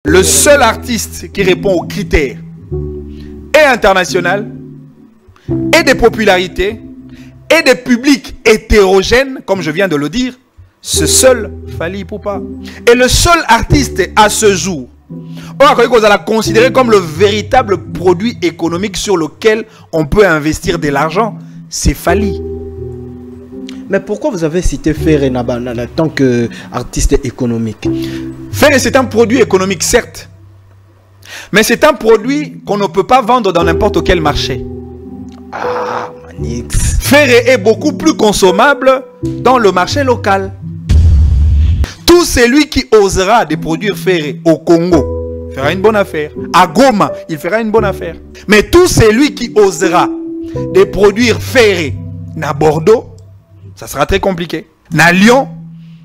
Le seul artiste qui répond aux critères est international, et des popularités, et des publics hétérogènes, comme je viens de le dire, ce seul Fally Ipupa. Et le seul artiste à ce jour, on a considéré comme le véritable produit économique sur lequel on peut investir de l'argent, c'est Fally. Mais pourquoi vous avez cité Ferré en tant qu'artiste économique? Ferré, c'est un produit économique, certes. Mais c'est un produit qu'on ne peut pas vendre dans n'importe quel marché. Ah, Manix. Ferré est beaucoup plus consommable dans le marché local. Tout celui qui osera de produire Ferré au Congo fera une bonne affaire. À Goma, il fera une bonne affaire. Mais tout celui qui osera de produire Ferré à Bordeaux, ça sera très compliqué. À Lyon,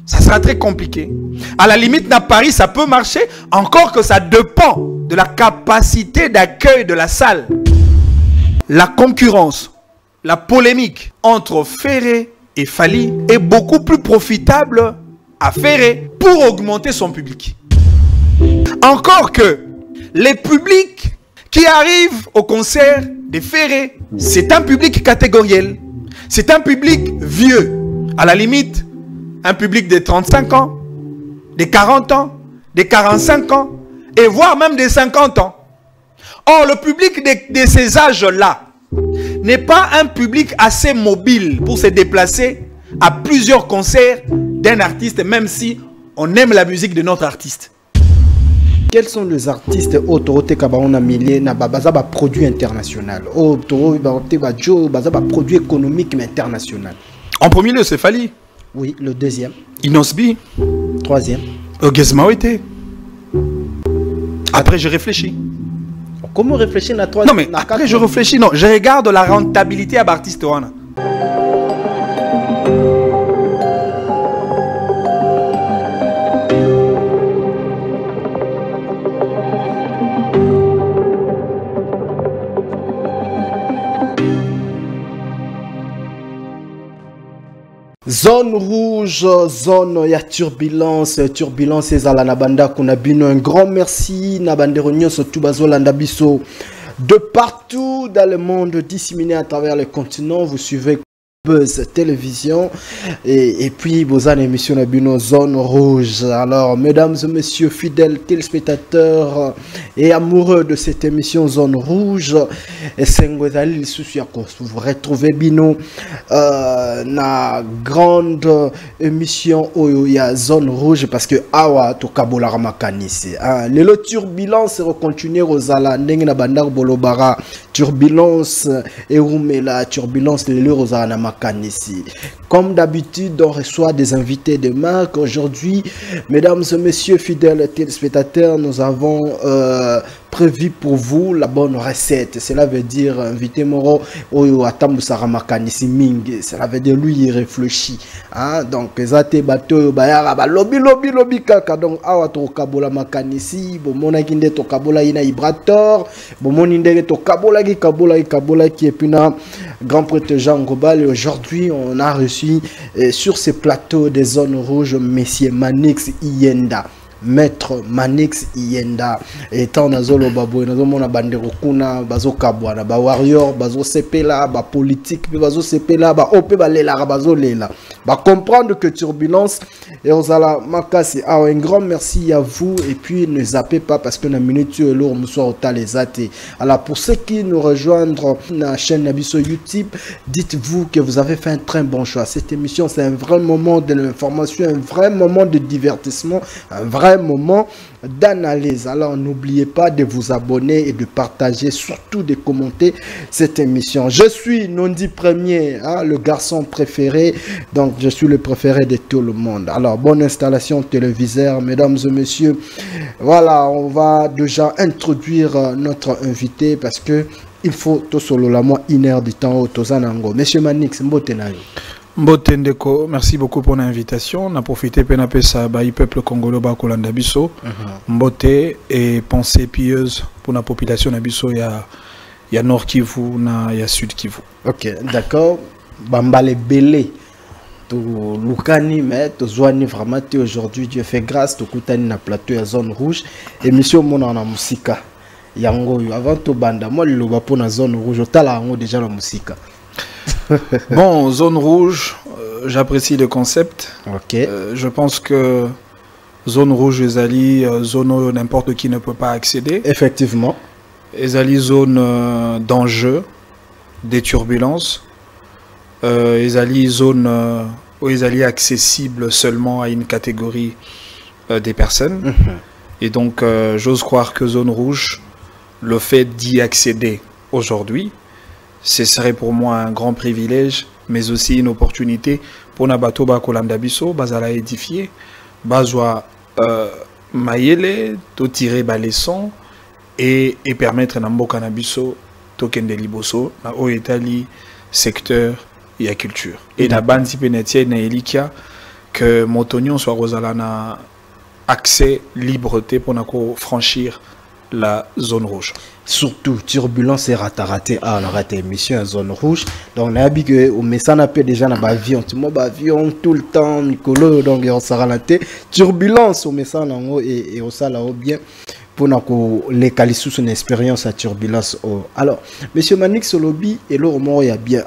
ça sera très compliqué. À la limite, à Paris, ça peut marcher, encore que ça dépend de la capacité d'accueil de la salle. La concurrence, la polémique entre Ferré et Fally est beaucoup plus profitable à Ferré pour augmenter son public. Encore que les publics qui arrivent au concert de Ferré, c'est un public catégoriel. C'est un public vieux. À la limite, un public de 35 ans, de 40 ans, de 45 ans, et voire même de 50 ans. Or, le public de ces âges-là n'est pas un public assez mobile pour se déplacer à plusieurs concerts d'un artiste, même si on aime la musique de notre artiste. Quels sont les artistes autorités qui ont mis un produit international, un produit économique mais international? En premier lieu, c'est Fally. Oui, le deuxième. Inosbi. Troisième. Gezmaoete. Après, je réfléchis. Comment réfléchir à troisième? Non, mais après, je réfléchis. Non, je regarde la rentabilité à l'artiste. Zone rouge, zone ya turbulence, turbulence ezala na banda kuna bino. Un grand merci na bandero nyonso tu bazolanda biso de partout dans le monde, disséminé à travers le continent. Vous suivez Buzz Télévision et puis vos émissions na bino zone rouge. Alors mesdames et messieurs fidèles téléspectateurs et amoureux de cette émission zone rouge, et Sengwezali souci à vous retrouver bino na grande émission oyo ya zone rouge parce que awa to kabola ramakanisi le turbulence recontinuer aux ala ndenge na bandar bolobara turbulence et la turbulence le aux ala na ici. Comme d'habitude, on reçoit des invités de marque. Aujourd'hui, mesdames et messieurs fidèles téléspectateurs, nous avons prévu pour vous la bonne recette. Cela veut dire invité Moro Oyo Atamusara Makanisi Ming. Cela veut dire lui il réfléchit. Donc zate bato bayara ba lobby kaka. Donc awa to kabola makanisi bomona kinde to kabola ina ibrator bomoni ndenge to kabola qui est pina grand prêtre Jean Gobal. Et aujourd'hui on a reçu sur ce plateau des zones rouges Monsieur Manix Iyenda. Maître Manix Iyenda étant nazolo babo nazomona bandero kuna bazo kabwana ba warrior bazo sepela ba politique pe bazo sepela ba opé ba lela bazo lela ba comprendre que turbulence et ozala makasi. Un grand merci à vous et puis ne zappez pas parce que na minute lourd nous soit au les athées. Alors pour ceux qui nous rejoindre na chaîne Nabiso YouTube, dites-vous que vous avez fait un très bon choix. Cette émission c'est un vrai moment de l'information, un vrai moment de divertissement, un vrai moment d'analyse. Alors n'oubliez pas de vous abonner et de partager, surtout de commenter cette émission. Je suis Nondi Premier, le garçon préféré, donc je suis le préféré de tout le monde. Alors bonne installation téléviseur, mesdames et messieurs. Voilà, on va déjà introduire notre invité parce que il faut tout solo la moi une heure du temps au Tozanango. Monsieur Manix, mbotenayo. Mbotendeko, merci beaucoup pour l'invitation. On a profité pour ça le peuple congolais bakolanda biso. Mbote et pensée pieuse pour la population nabiso ya Nord Kivu na ya Sud Kivu. OK, d'accord. Bambale belé. tout Lukani, mais tout Zouani vraiment aujourd'hui, Dieu fait grâce, tout Koutani na plateau à zone rouge, émission Mona na Musika. Yango, avant tout banda, moi le loba pour la zone rouge, au tala déjà la Musika. Bon, zone rouge, j'apprécie le concept. Ok. Je pense que zone rouge, Ezali, zone où n'importe qui ne peut pas accéder. Effectivement. Ezali, zone d'enjeu, des turbulences. Ezali, zone où Ezali accessible seulement à une catégorie des personnes. Et donc, j'ose croire que zone rouge, le fait d'y accéder aujourd'hui, ce serait pour moi un grand privilège, mais aussi une opportunité pour Nabato Bakolanda Biso, Bazala édifier, Bazwa Mayele, to tirer leçon et permettre Namboka Nabiso, Token de Liboso, na Oetali, secteur et la culture. Et na bandi penetie na Elikia, que Motonyon soit Rosalana accès, liberté pour franchir la zone rouge. Surtout, turbulence et raté à la raté émission à zone rouge. Donc, on a vu que au message n'a pas déjà dans l'avion. Tout le monde avion tout le temps, Nicolo, donc on s'est ralenté. Turbulence au message et au salaire bien pour les qualifier son expérience à turbulence. Alors, monsieur Manik Solobi, et là, au moins, il y a bien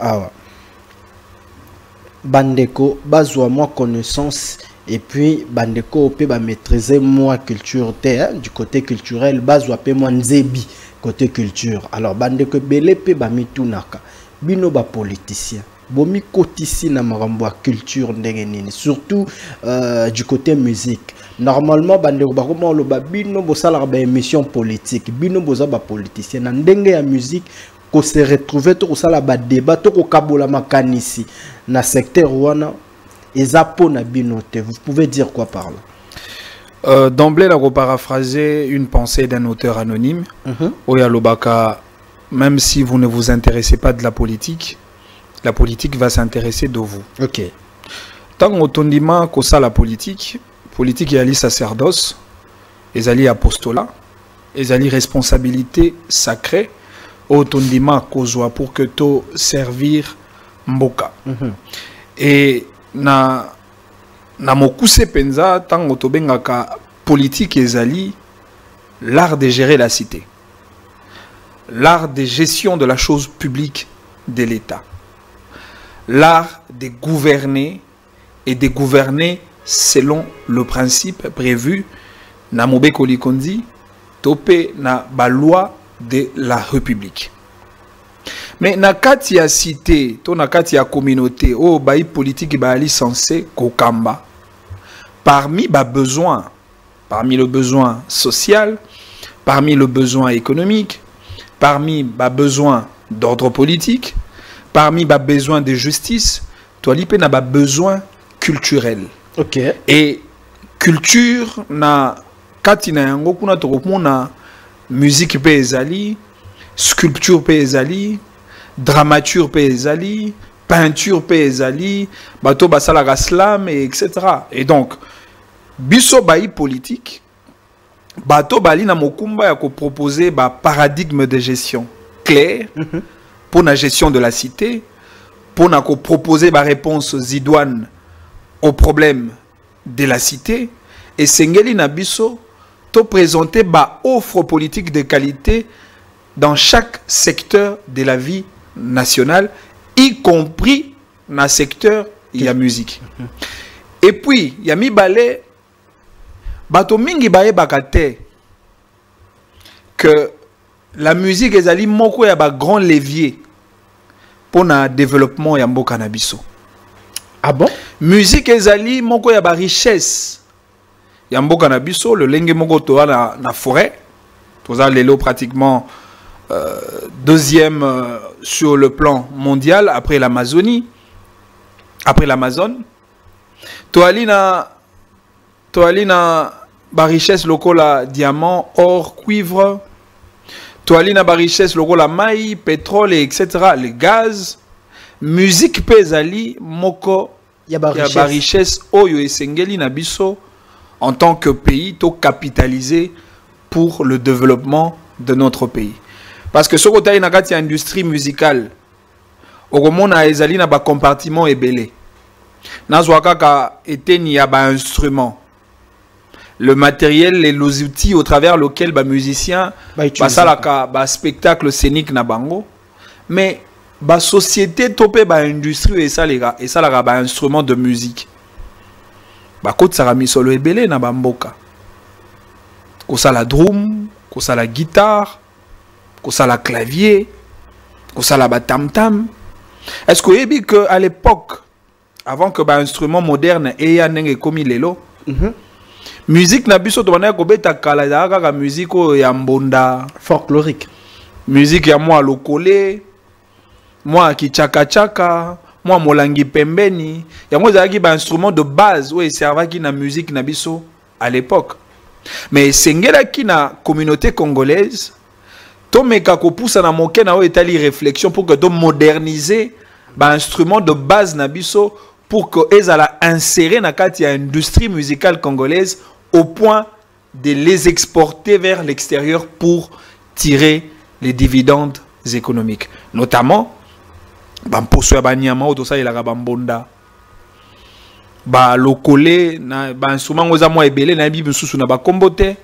Bandeko, bazwa moi connaissance. Et puis, Bandeko peut maîtriser moi culture du côté culturel, bazwa pe moi nzebi côté culture. Alors, Bandeko belé pe ba mitunaka. Bino ba politicien. Bomi kotisi na marambo culture ndengenini. Surtout du côté musique. Normalement, Bandeko ba comment le ba bino bo sala ba émission politique. Bino boza ba politicien na ndenge ya musique. Ko se retrouver to sala ba débat to ko kabola makanisi na secteur wana. Vous pouvez dire quoi par là? D'emblée, là, paraphraser une pensée d'un auteur anonyme. Oya Lobaka, même si vous ne vous intéressez pas de la politique va s'intéresser de vous. Ok. Tant que que ça la politique y a sacerdoce, ils alli apostolat, ils alli responsabilité sacrée, otondima kozwa pour que to servir mboka. Et na mokuse penza tango tobengaka politique ezali l'art de gérer la cité, l'art de gestion de la chose publique de l'État, l'art de gouverner et de gouverner selon le principe prévu na mobeko likondi topé na ba loi de la République. Mais na kati ya cité, to na kati ya communauté, oh baï politique ba ali censé kokamba. Parmi ba besoins, parmi le besoin social, parmi le besoin économique, parmi ba besoin d'ordre politique, parmi ba besoin de justice, to ali pe na ba besoin culturel. OK. Et culture na kati na yango kuna to komona musique pe ezali, sculpture pe ezali, dramature pe ezali, peinture pe ezali, bato basala slam et etc. Et donc biso baï politique bato bali na mokumba ya ko proposer ba paradigme de gestion clair pour la gestion de la cité, pour na ko proposer ba réponse idoine aux problèmes de la cité, et sengeli na biso to présenter ba offre politique de qualité dans chaque secteur de la vie nationale, y compris dans le secteur il y a musique. Et puis il y a mi balé bato mingi baye bakate que la musique ezali moko ya ba grand levier pour le développement ya mboka na biso. Ah bon? Musique ezali moko ya ba richesse ya mboka na biso, le lenge moko to na forêt, toza lelo pratiquement deuxième sur le plan mondial après l'Amazonie, après l'Amazone. Toalina ba richesse lokola diamant, or, cuivre. Toalina ba richesse lokola maï, pétrole et etc. Le gaz. Musique pezali moko ya ba richesse oyo esengeli na biso en tant que pays to capitaliser pour le développement de notre pays. Parce que ce côté il y a une industrie musicale, au moment où ezali na ba compartiment ebele. nazwa kaka eteni ya ba instrument. Le matériel, les outils au travers lequel les musiciens basalaka ba spectacle scénique na bango. Mais ba société topé ba industrie et ça la ba instrument de musique. Ba kote sara misolo ebele na bamboka. Ko ça la drum, ko ça la guitare, ko ça la clavier, ko ça la ba tam tam. Est-ce que vous savez qu'à l'époque, avant que ba instrument moderne ait un comme lelo, musique na biso to bana ko beta kala ka musique ya mbonda folklorique, musique ya moi lokole, moi ki chaka chaka, moi molangi pembeni, yango zaki ba instrument de base où servaki na musique na biso à l'époque. Mais sengela ki na communauté congolaise to meka ko poussa na moke na o etali réflexion pour que to moderniser ba instrument de base na biso pour que ezala insérer na kati ya industrie musicale congolaise au point de les exporter vers l'extérieur pour tirer les dividendes économiques. Notamment, bamposo ya banyama o to sa ilaka bambonda. Ba lokole na ba instrument oza mo ebele na bi mususu na ba kombote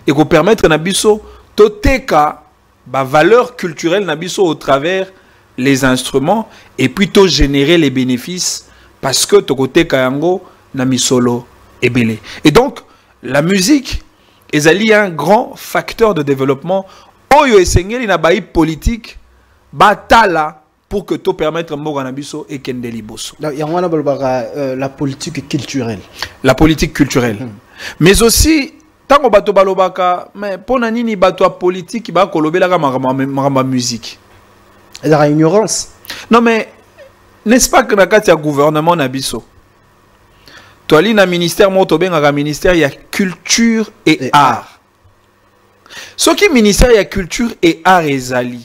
et ko permettre na biso to teka ba valeur culturelle na biso au travers les instruments et plutôt générer les bénéfices parce que to côté kayango na misolo ebele. Et donc la musique est un grand facteur de développement. Oyo esengeli na baï politique batala pour que to permettre mboga na biso et kendeli boso. La politique culturelle. La politique culturelle. Mais aussi tango bato balobaka mais pona nini bato politique ba kolobela ka maramba musique. La ignorance. Non mais n'est-ce pas que na kati ya gouvernement na biso toali na ministère moto benga ministère ya culture et art. Ce qui ministère ya culture et art ezali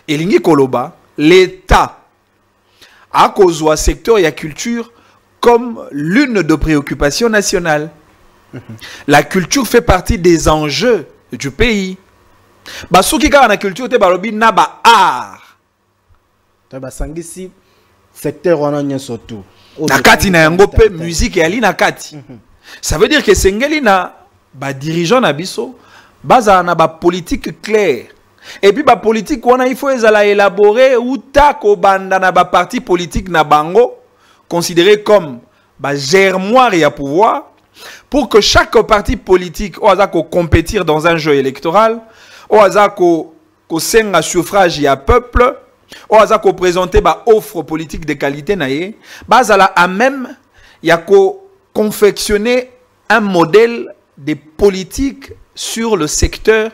elingi koloba l'État a kozwa secteur ya culture comme l'une de préoccupations nationales. La culture fait partie des enjeux du pays. Ba soki ka na culture te balobi na ba art. Ta ba sangisi secteur wana nyosoto. Nakati na yango pe musique et ali nakati. Ça veut dire que sengeli na ba dirigeant na biso baza na ba politique claire. Et puis ba politique wana il faut ezala élaborer ou ta ko banda na ba parti politique na bango considéré comme ba germoire ya pouvoir pour que chaque parti politique oza ko compétir dans un jeu électoral, oza ko senga suffrage ya peuple, oza ko présenter ba offre politique de qualité naie, bazala à même ya ko confectionner un modèle de politique sur le secteur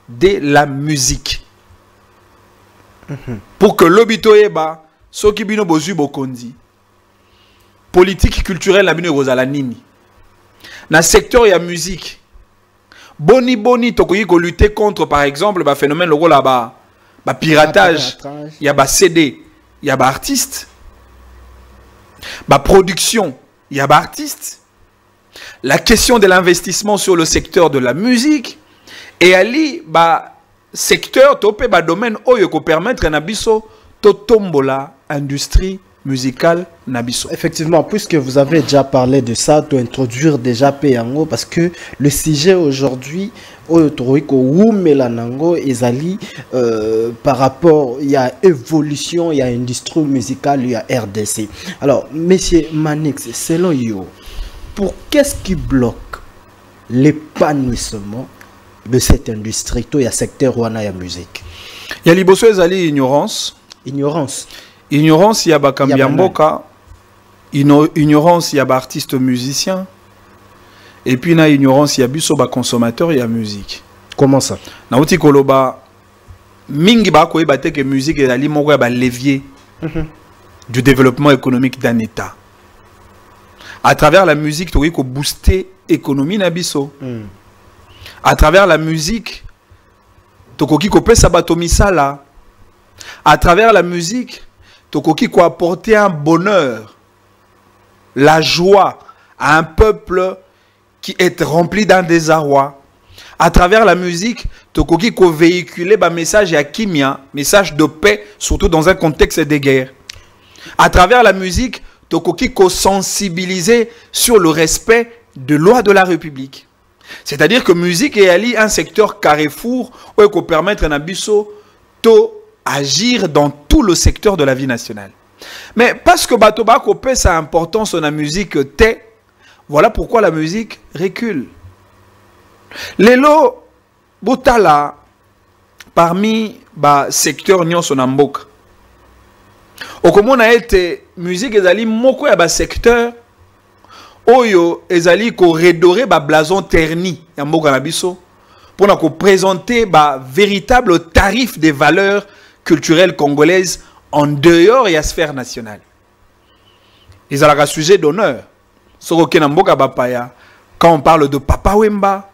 de la musique. Pour que l'obito eba soki bino bozu bokondi politique culturelle la bino rozala nini na secteur ya musique boni tokoki ko lutter contre par exemple ba phénomène loko là ba piratage ya ba CD ya ba artiste ba production ya ba artiste la question de l'investissement sur le secteur de la musique et ali ba secteur topé ba domaine oyo ko permettre na biso to tombola industrie musicale nabiso. Effectivement, puisque vous avez déjà parlé de ça, de introduire déjà Peyango, parce que le sujet aujourd'hui, par rapport, il y a évolution, il y a industrie musicale, il y a RDC. Alors, monsieur Manix, selon vous, pour qu'est-ce qui bloque l'épanouissement de cette industrie, il y a secteur où il y a musique? Il y a l'ignorance. Ignorance. Ignorance, il y a Bakambiamboka. Ignorance, il y a artiste musicien. Et puis, il y a ignorance, il y a biso consommateur, il y a musique. Comment ça? Na uti koloba mingi ba ko ebate que musique est ali moko ya levier du développement économique d'un État. À travers la musique, tu ko booster l'économie na biso. À travers la musique, tu ko pesa bato misala. À travers la musique, Tokoki ko apporter un bonheur, la joie à un peuple qui est rempli d'un désarroi. À travers la musique, Tokoki ko véhiculer un message à Kimia, message de paix, surtout dans un contexte de guerre. À travers la musique, tokoki ko sensibiliser sur le respect de loi de la République. C'est-à-dire que musique est un secteur carrefour où il peut permettre à Nabiso to agir dans tout le secteur de la vie nationale. Mais parce que Batoba Kopé sa importance dans la musique té, voilà pourquoi la musique recule. Lelo Botala parmi ba secteur nyonso na mboka. Okomona ete musique ezali moko ya ba secteur oyo ezali ko redorer ba blason terni ya mboka na biso pour na ko présenter ba véritable tarif des valeurs culturelles congolaises en dehors de la sphère nationale. Ils ont un sujet d'honneur. Quand on parle de Papa Wemba,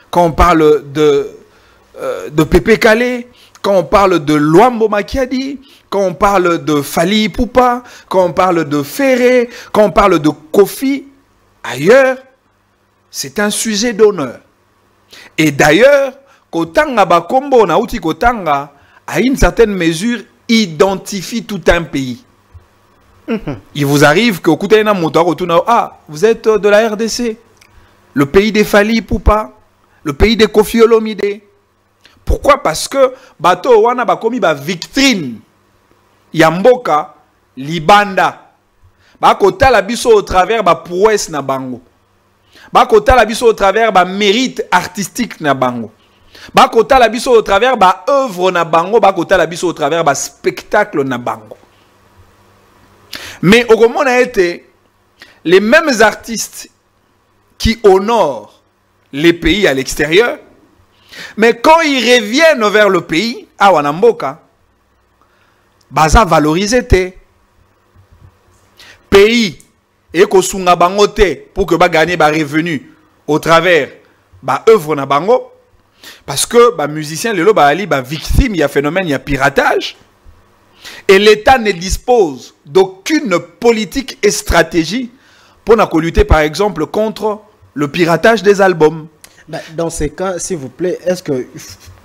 quand on parle de Pépé Kalé, quand on parle de Luambo Makiadi, quand on parle de Fali Ipupa, quand on parle de Ferré, quand on parle de Kofi, ailleurs, c'est un sujet d'honneur. Et d'ailleurs, Kotanga Bakombo Nauti Kotanga, à une certaine mesure, identifie tout un pays. Il vous arrive que vous êtes de la RDC, le pays des Fali Ipupa, le pays des Kofi Olomide. Pourquoi? Parce que bato wana bakomi ba vitrine Yamboka Libanda. Bakota la biso au travers ba prouesse na bango. Bakota la biso au travers ba mérite artistique na bango. Bakota la biso au travers ba œuvre na bango, bakota la biso au travers ba spectacle na bango. Mais au moment a été les mêmes artistes qui honorent les pays à l'extérieur, mais quand ils reviennent vers le pays, à Wanamboka, baza valorisé te. Pays et ko sunga bango te pour que ba gagner ba revenu au travers ba œuvre na bango. Parce que les musiciens, les victimes, il y a phénomène, il y a piratage. Et l'État ne dispose d'aucune politique et stratégie pour lutter, par exemple, contre le piratage des albums. Dans ces cas, s'il vous plaît, est-ce que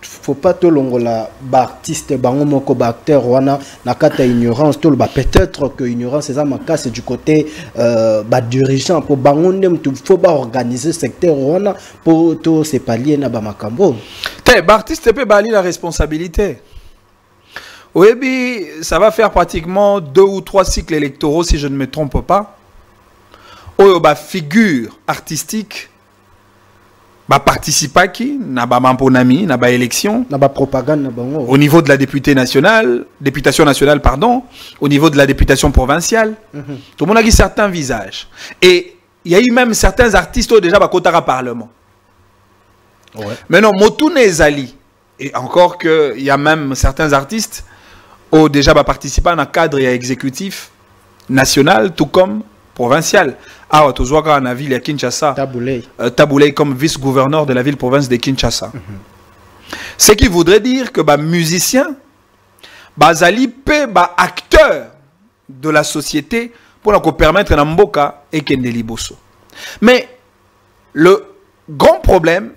faut pas tout longola artiste bangomoko acteur wana nakata ignorance tout peut-être que ignorance c'est ça c'est du côté dirigeant pour bangonde faut pas organiser secteur wana pour tout se pallier na ba makambo artiste peut bali la responsabilité. Oui, ça va faire pratiquement 2 ou 3 cycles électoraux si je ne me trompe pas. Oyo figure artistique participer qui na ba mamponami na ba élection na ba propagande na bango au niveau de la députation nationale pardon, au niveau de la députation provinciale. Tout le monde a dit certains visages et il y a eu même certains artistes qui déjà bakotara parlement. Ouais. Maintenant Motune Ezali et encore que il y a même certains artistes qui déjà participé dans le cadre exécutif national tout comme provincial. Ah, tu vois qu'on a ville à Kinshasa. Taboulé comme vice-gouverneur de la ville-province de Kinshasa. Ce qui voudrait dire que musicien, bazali pe acteur de la société pour nous permettre na mboka et kendeli bosso. Mais le grand problème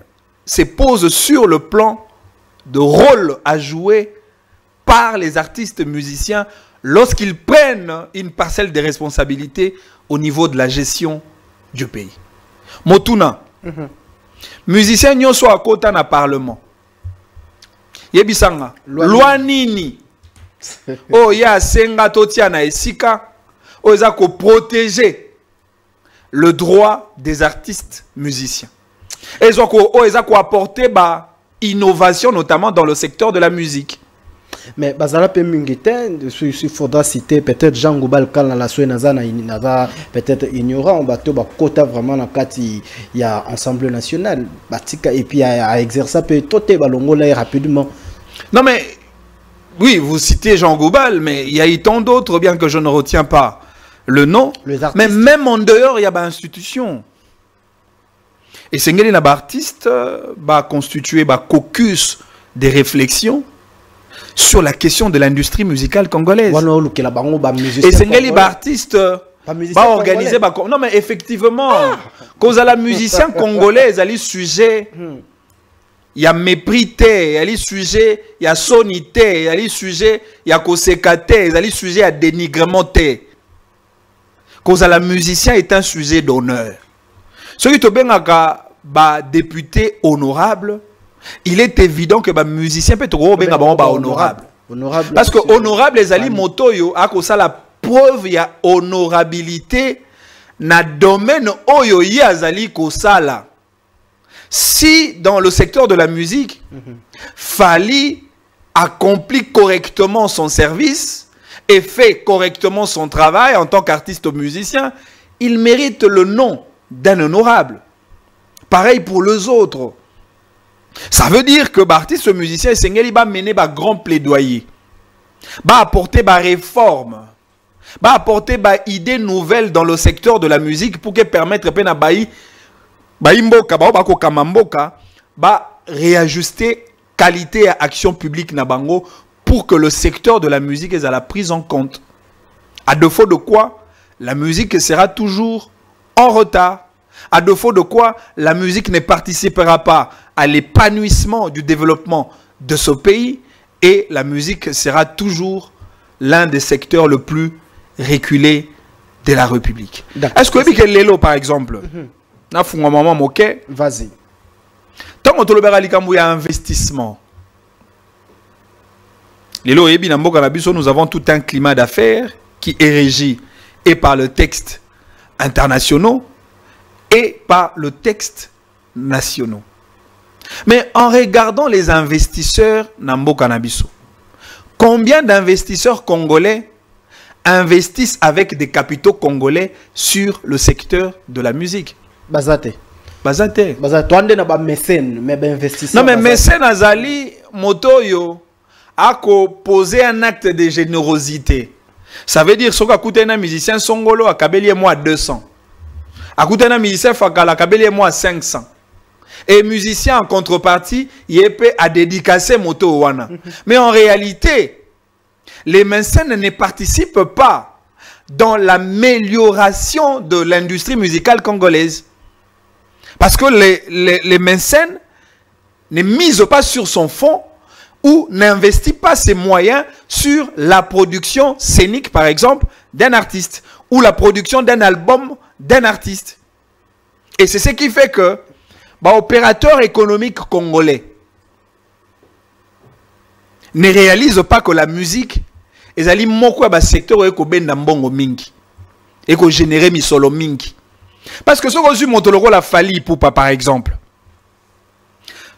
se pose sur le plan de rôle à jouer par les artistes musiciens lorsqu'ils prennent une parcelle de responsabilité au niveau de la gestion du pays. Motuna, musicien nyo so akota na parlement. Yebisanga, loi nini. Oh ya senga totia na esika, o eza ko protéger le droit des artistes musiciens. Et eza ko apporter innovation notamment dans le secteur de la musique. Mais bazala pe mingiten, il faudra citer peut-être Jean Goubal Kal na la Suenaza peut-être ignorant bato kota vraiment na kati il y a ensemble national batika et puis à exercer peut toté balongo là rapidement. Non mais oui, vous citez Jean Goubal mais il y a eu tant d'autres bien que je ne retiens pas le nom. Mais même en dehors il y a institution. Et c'est ngeli na artiste constituer caucus des réflexions sur la question de l'industrie musicale congolaise. Et c'est les artistes organiser non mais effectivement cause à la musicien congolais il y a les sujets il y a mépris il y a les sujets il y a sonité il y a les sujets il y a kosekate il y a les sujets à dénigrement cause à la musicien est un sujet d'honneur. Ce qui te bengaka ba député honorable, il est évident que ba musicien peut trop benga ba honorable. Parce que honorable les ali motoyo a ça la preuve y a honorabilité na domaine oyo yazali ko sala. Si dans le secteur de la musique, Fally accomplit correctement son service et fait correctement son travail en tant qu'artiste musicien, il mérite le nom d'un honorable. Pareil pour les autres. Ça veut dire que l'artiste musicien va mener un grand plaidoyer, va apporter des réformes, va apporter des idées nouvelles dans le secteur de la musique pour que permettre réajuster qualité et action publique na bango pour que le secteur de la musique ait la prise en compte. À défaut de quoi, la musique sera toujours en retard. À défaut de quoi, la musique ne participera pas à l'épanouissement du développement de ce pays et la musique sera toujours l'un des secteurs le plus reculés de la République. Est-ce que vous avez Lelo, par exemple, vas-y. Tant que il y a investissement. Lelo, nous avons tout un climat d'affaires qui est régi et par le texte international et par le texte national. Mais en regardant les investisseurs Nambo Canabiso, combien d'investisseurs congolais investissent avec des capitaux congolais sur le secteur de la musique? Bazate. Bazate. Bazate. Toi, on a mécène, mais investisseur. Non, mais mécène Azali, Motoyo, a posé un acte de générosité. Ça veut dire que si un musicien Songolo a kabeli moi 200. A un musicien Fakala a kabeli moi 500. Et musicien en contrepartie, il peut à dédicacer Moto Wana. Mais en réalité, les mécènes ne participent pas dans l'amélioration de l'industrie musicale congolaise. Parce que les mécènes ne misent pas sur son fonds ou n'investissent pas ses moyens sur la production scénique, par exemple, d'un artiste ou la production d'un album d'un artiste. Et c'est ce qui fait que opérateurs économiques congolais ne réalisent pas que la musique est un secteur qui est généré misolo mingi. Parce que ce que montre le rôle à Fally Ipupa, par exemple.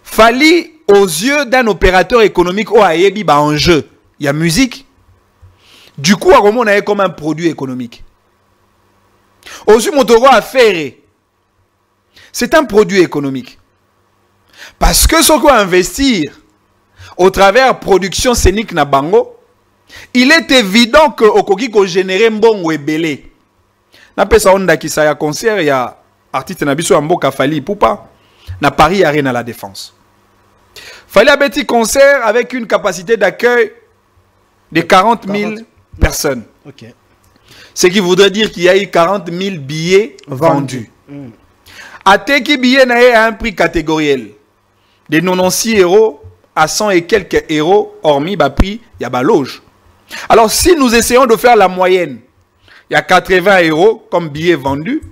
Fally, aux yeux d'un opérateur économique, il y a un jeu, il y a musique. Du coup, on a comme un produit économique. Aux yeux de rôle à Ferré, c'est un produit économique. Parce que ce qu'on va investir au travers production scénique na bango, il est évident que Okoki ko générer mbongo ebele. Na pesa onda ki sa ya concert ya artiste na biso mboka Fally Ipupa na Paris Arena La Défense. Fally a petit concert avec une capacité d'accueil de 40 000 personnes. Okay. Ce qui voudrait dire qu'il y a eu 40 000 billets vendus. Ateki billet n'a un prix catégoriel de 96 € à 100 et quelques euros, hormis ba prix, il y a ba loge. Alors si nous essayons de faire la moyenne, il y a 80 € comme billets vendus,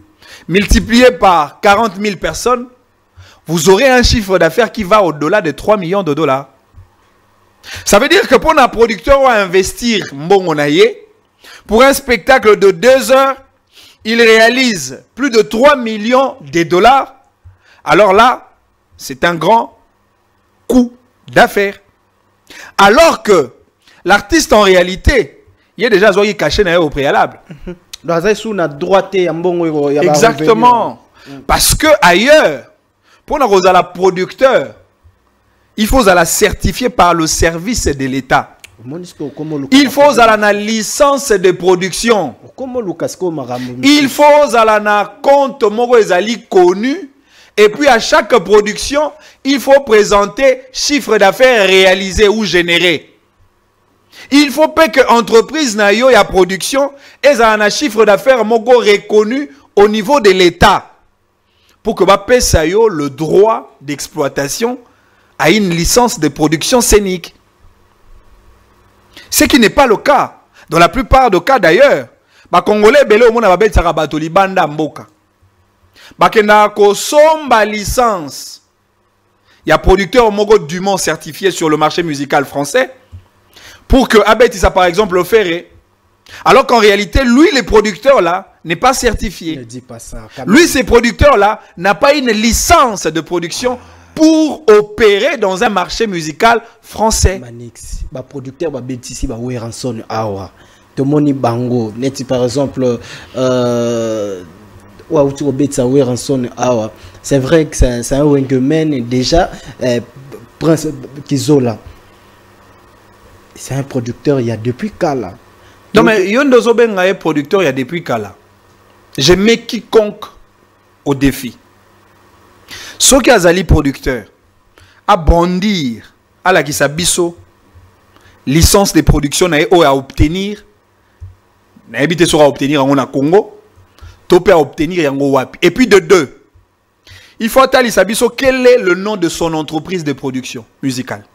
multiplié par 40 000 personnes, vous aurez un chiffre d'affaires qui va au-delà de 3 millions de dollars. Ça veut dire que pour un producteur ou investir pour un spectacle de 2 heures, il réalise plus de 3 millions de dollars. Alors là, c'est un grand coup d'affaires. Alors que l'artiste en réalité, il est déjà caché au préalable. Exactement. Parce que ailleurs, pour la producteur, il faut la certifier par le service de l'État. Il faut la licence de production. Il faut la compte connu. Et puis à chaque production, il faut présenter chiffre d'affaires réalisé ou généré. Il faut pas que l'entreprise na yo ya production ait un chiffre d'affaires reconnu au niveau de l'État. Pour que ça yo le droit d'exploitation à une licence de production scénique. Ce qui n'est pas le cas. Dans la plupart des cas d'ailleurs, ba congolais belé omona ba betaka bato libanda mboka bakenda ko somba licence ya producteur moko dûment certifié sur le marché musical français pour que abetisa par exemple le ferré, alors qu'en réalité lui les producteurs là n'est pas certifié. Ne dis pas ça. Lui ces producteurs là n'a pas une licence de production pour opérer dans un marché musical français. Manix, ba producteur ba betisi ba Weranson awa. Tomoni bango, neti par exemple c'est vrai que c'est un Wengemen déjà Prince Kizola. C'est un producteur il y a depuis Kala. Non mais Yondo Zobenga est producteur il y a depuis Kala. Je mets quiconque au défi. Ce qui a producteur à bondir à la Kisabiso licence de production à obtenir na habité sera obtenir en Congo topé à obtenir yango wapi. Et puis de deux, il faut attendre Sabiso quel est le nom de son entreprise de production musicale.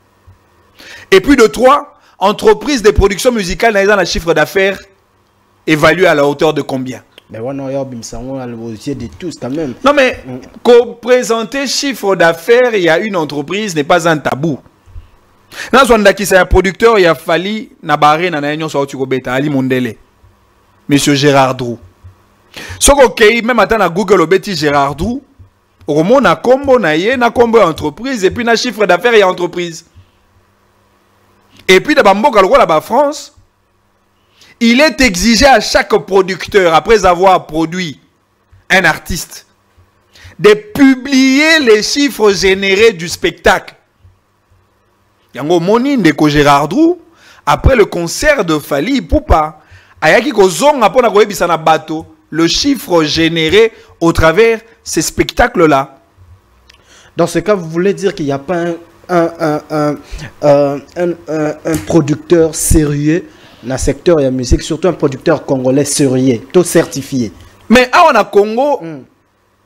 Et puis de trois, entreprise de production musicale dans un chiffre d'affaires évalué à la hauteur de combien? Mais on a de tous quand même. Non mais qu'on présenter chiffre d'affaires, il y a une entreprise n'est pas un tabou. Dans son qui c'est un producteur, il a fallu nabaré na union sur Otugobeta Ali Mondele. Monsieur Gérard Drou. Ce que même attends à Google obeti Gérard Drou, au moins na combo na ye na combo entreprise et puis na chiffre d'affaires et entreprise. Et puis dans Bamboka là-bas France, il est exigé à chaque producteur après avoir produit un artiste de publier les chiffres générés du spectacle. Yango moni ndeko Gérard Drou après le concert de Fally Ipupa ayaki kozonga pona koyebisa na bato le chiffre généré au travers ces spectacles-là. Dans ce cas, vous voulez dire qu'il n'y a pas un producteur sérieux dans le secteur de la musique, surtout un producteur congolais sérieux, tout certifié. Mais à on a Congo,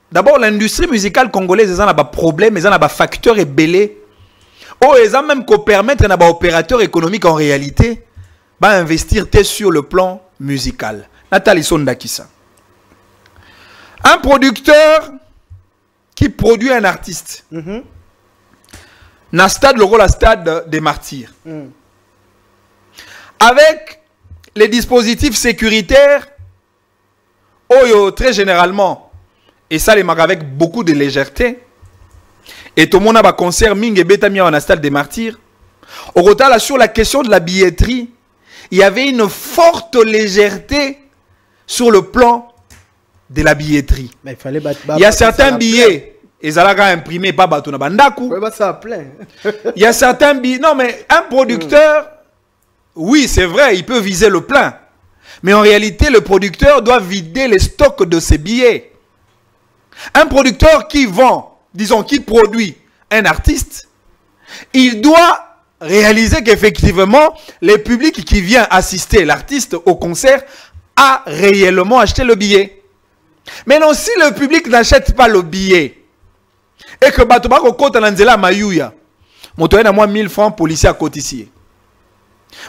d'abord l'industrie musicale congolaise, ils ont des problèmes, ils ont des facteurs et belés. Oh, ils ont même qu'au permettre à des opérateurs économiques en réalité, bah investir sur le plan musical. Nathalie Sondakissa. Un producteur qui produit un artiste. Dans stade, le rôle à stade des martyrs. Avec les dispositifs sécuritaires, très généralement, et ça les marque avec beaucoup de légèreté, et tout le monde a un concert Ming et Betamia en stade des martyrs. Au total, sur la question de la billetterie, il y avait une forte légèreté sur le plan de la billetterie. Mais il y a certains billets, ils allaient imprimer pas Batuna Bandaku. Il y a certains billets. Non, mais un producteur, oui, c'est vrai, il peut viser le plein. Mais en réalité, le producteur doit vider les stocks de ses billets. Un producteur qui vend, disons, qui produit un artiste, il doit réaliser qu'effectivement, le public qui vient assister l'artiste au concert a réellement acheté le billet. Maintenant, si le public n'achète pas le billet et que Batobako Kota Nanzela Mayuya, Motoya n'a moins 1000 francs policier à côté ici.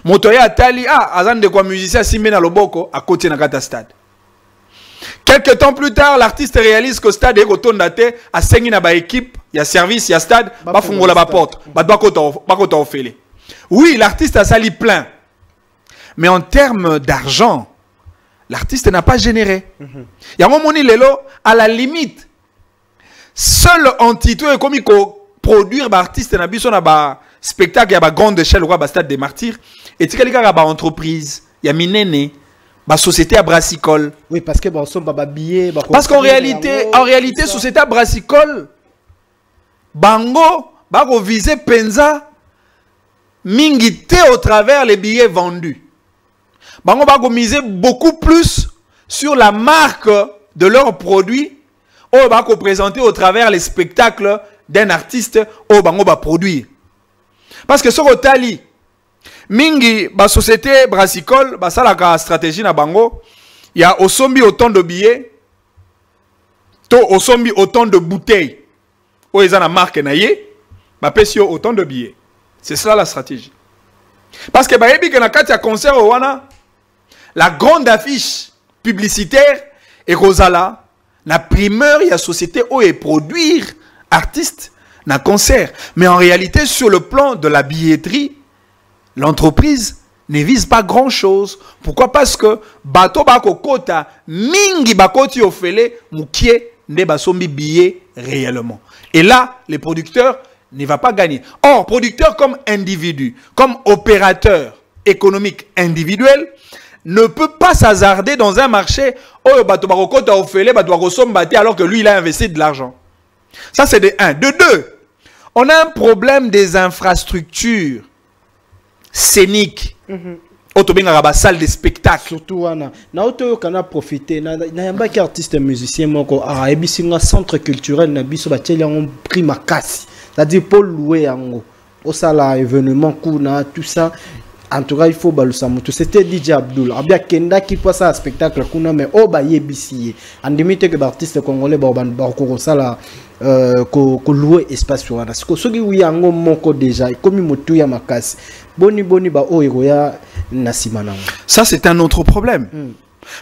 Motoya Atali, Azan de quoi musicien Simena Loboko à côté de Kata Stade. Quelques temps plus tard, l'artiste réalise que le stade est retourné à 5 équipe, il y a service, il y a stade, il faut la porte, oui, l'artiste a sali plein. Mais en termes d'argent, l'artiste n'a pas généré. Il y a un moment lelo, à la limite, seul entité est comme il produire l'artiste na biso na ba spectacle à grande échelle au stade des martyrs et tu quelqu'un ba entreprise, il y a minene ba société à brassicole. Oui, parce que ba somba ba billet ba. Parce qu'en réalité société à brassicole bango ba ko viser penza mingité au travers les billets vendus. Bango ba ko miser beaucoup plus sur la marque de leurs produits ou ba ko présenter au travers les spectacles d'un artiste ou bango ba produire. Parce que ce que mingi ba société brassicole ba salaka stratégie na bango, il y a osombi autant de billets to osombi autant de bouteilles o eza na marque na ye ba pesio autant de billets. C'est ça la stratégie. Parce que ba yebi que na kati ya concert wana la grande affiche publicitaire et Rosala na primeur il y a société où et produire artistes na concert. Mais en réalité, sur le plan de la billetterie, l'entreprise ne vise pas grand chose. Pourquoi? Parce que bato bako kota mingi bakoti ofele mukie ne basombi billet réellement. Et là, les producteurs ne vont pas gagner. Or, producteurs comme individus, comme opérateurs économiques individuels, ne peut pas s'hasarder dans un marché où bato bako kota ofele bato bako sombati alors que lui il a investi de l'argent. Ça c'est de 1. De 2, on a un problème des infrastructures scéniques. Autobinga ba salle de spectacle. Surtout wana. Na auto kana profiter na yamba ki artiste musicien moko a ebisinga centre culturel na biso ba teli en prima kasi. C'est-à-dire pour louer yango. Au sala événement kuna tout ça. En tout cas, il faut balusa mutu. C'était DJ Abdul. Abia kenda qui passe à spectacle kuna mais o ba yebisi. En limite que artiste congolais ba ko sala ko louer espace wana. Siko soki wi yango moko déjà comme mutu ya makasi. Boni ba o ya nasimana. Ça c'est un autre problème.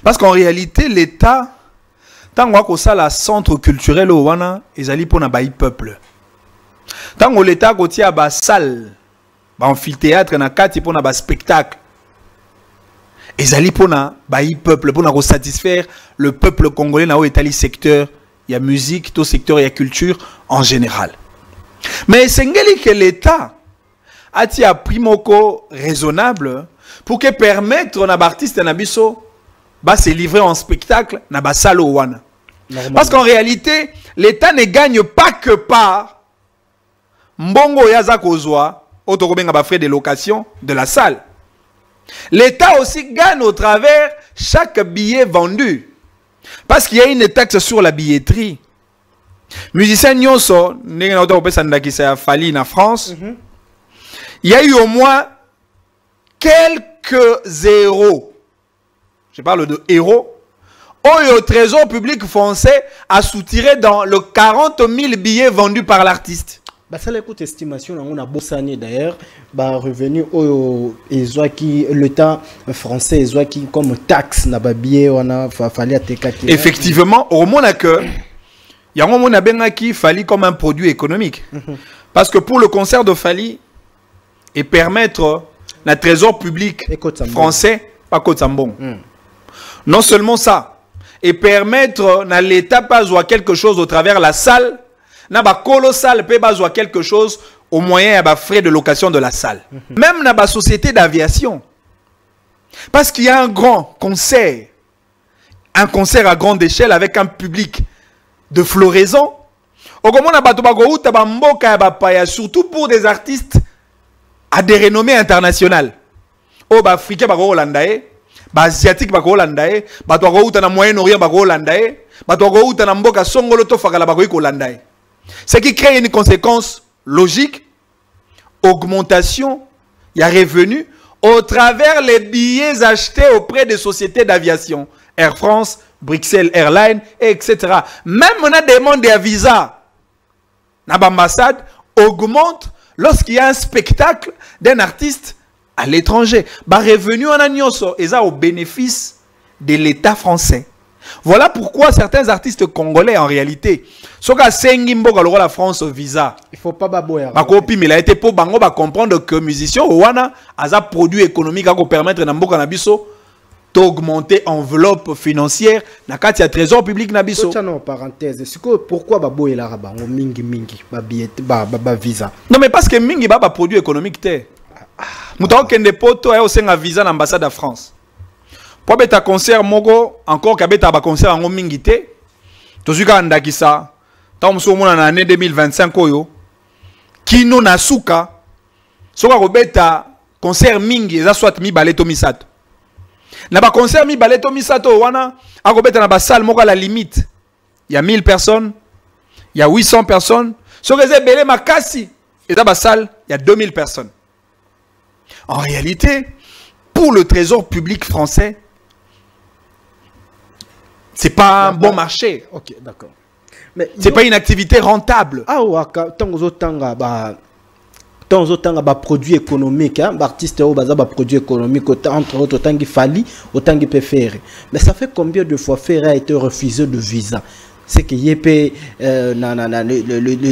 Parce qu'en réalité l'État tant ko sala centre culturel au wana ezali pona ba peuple. Tant que l'État kotia ba salle ba amphithéâtre na kati pona ba spectacle. Ezali pona ba peuple pona ko satisfaire le peuple congolais na o etali secteur, il y a musique, tout secteur il y a culture en général. Mais sengeli que l'État a ti a primoko raisonnable pour que permettre na artiste na biso ba se livrer en spectacle na ba salle o wana. Parce qu'en réalité, l'État ne gagne pas que par mbongo yaza kozwa autorobenga ba frais de location de la salle. L'État aussi gagne au travers chaque billet vendu. Parce qu'il y a une taxe sur la billetterie. Musicien nyonso, ndenge na otopesa ndakisa Fali na France. Il y a eu au moins quelques héros. Je parle de héros. Au trésor public français a soutiré dans le 40 000 billets vendus par l'artiste. Bah ça l'écoute estimation on a bossé d'ailleurs bah revenu au qui l'État français qui comme taxe na billet on a fallu attaquer. Effectivement au moins que il y a un moment benga qui Fali comme un produit économique. Parce que pour le concert de Fali et permettre le trésor public français pas Kotsambon. Non seulement ça et permettre à l'État pas jouer quelque chose au travers la salle. Na ba colossal peut pas quelque chose au moyen de frais de location de la salle. Même na ba société d'aviation. Parce qu'il y a un grand concert. Un concert à grande échelle avec un public de floraison. Surtout pour des artistes à des renommées internationales. Oh, bah, Africain, bah, Hollandais. Bah, Asiatique, bah, Hollandais. Bah, toi, na Moyen-Orient, bah, Hollandais. Bah, toi, na Mboka, Songolo, Tofagala, bah, Hollandais. Ce qui crée une conséquence logique, augmentation, il y a revenu au travers les billets achetés auprès des sociétés d'aviation, Air France, Bruxelles Airlines, etc. Même on a demandé à visa, l'ambassade augmente lorsqu'il y a un spectacle d'un artiste à l'étranger. Bah revenu en agnoso et ça au bénéfice de l'État français. Voilà pourquoi certains artistes congolais, en réalité, la France visa. Il faut pas baboyer. Mais il a été pour bango comprendre que musicien Owana a un produit économique qui permettre Namboka Nabiso d'augmenter enveloppe financière na kati ya trésor public Nabiso. Non, parenthèse. Pourquoi baboyer la raba mingi ba visa? Non mais parce que mingi ba produit économique té. Mutao kende poto a osenga visa l'ambassade de France. Pour beta concert mogo encore kabeta ba concert en mingité tozuka ndakisa tant mona na année 2025 oyo kino na suka soka ko beta concert mingi eza soit mi baleto misato na ba concert mi baleto misato wana ako beta na ba salle moko à la limite il y a 1000 personnes il y a 800 personnes soka ze belé makasi eza ba salle il y a 2000 personnes. En réalité pour le trésor public français c'est pas un bon marché. Ok, d'accord. Mais c'est pas une activité rentable. Ah ouais, tant temps autant ba produit économique hein artiste au baza ba produit économique entre autres autant qu'il fallait autant qu'il peut faire. Mais ça fait combien de fois Ferré a été refusé de visa? C'est que YP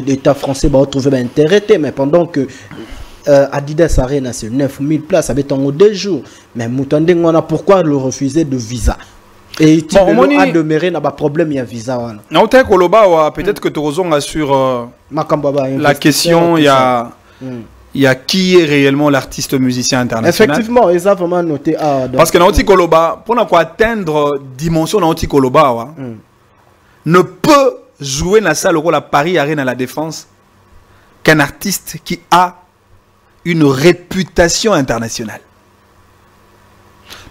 l'État français va retrouver intérêt, mais pendant que Adidas Arena c'est 9000 places, ça va être en 2 jours. Mais Moutandé, on a pourquoi le refuser de visa? Et il a demeuré n'a pas problème, il y a visa. Non, peut-être que tu as sur la question, il y a qui est réellement l'artiste musicien international. Effectivement, ils ont vraiment noté. Parce que Nauti Koloba, pour atteindre dimension Nauti Koloba, ne peut jouer dans la salle rôle à Paris Arena à la Défense qu'un artiste qui a une réputation internationale.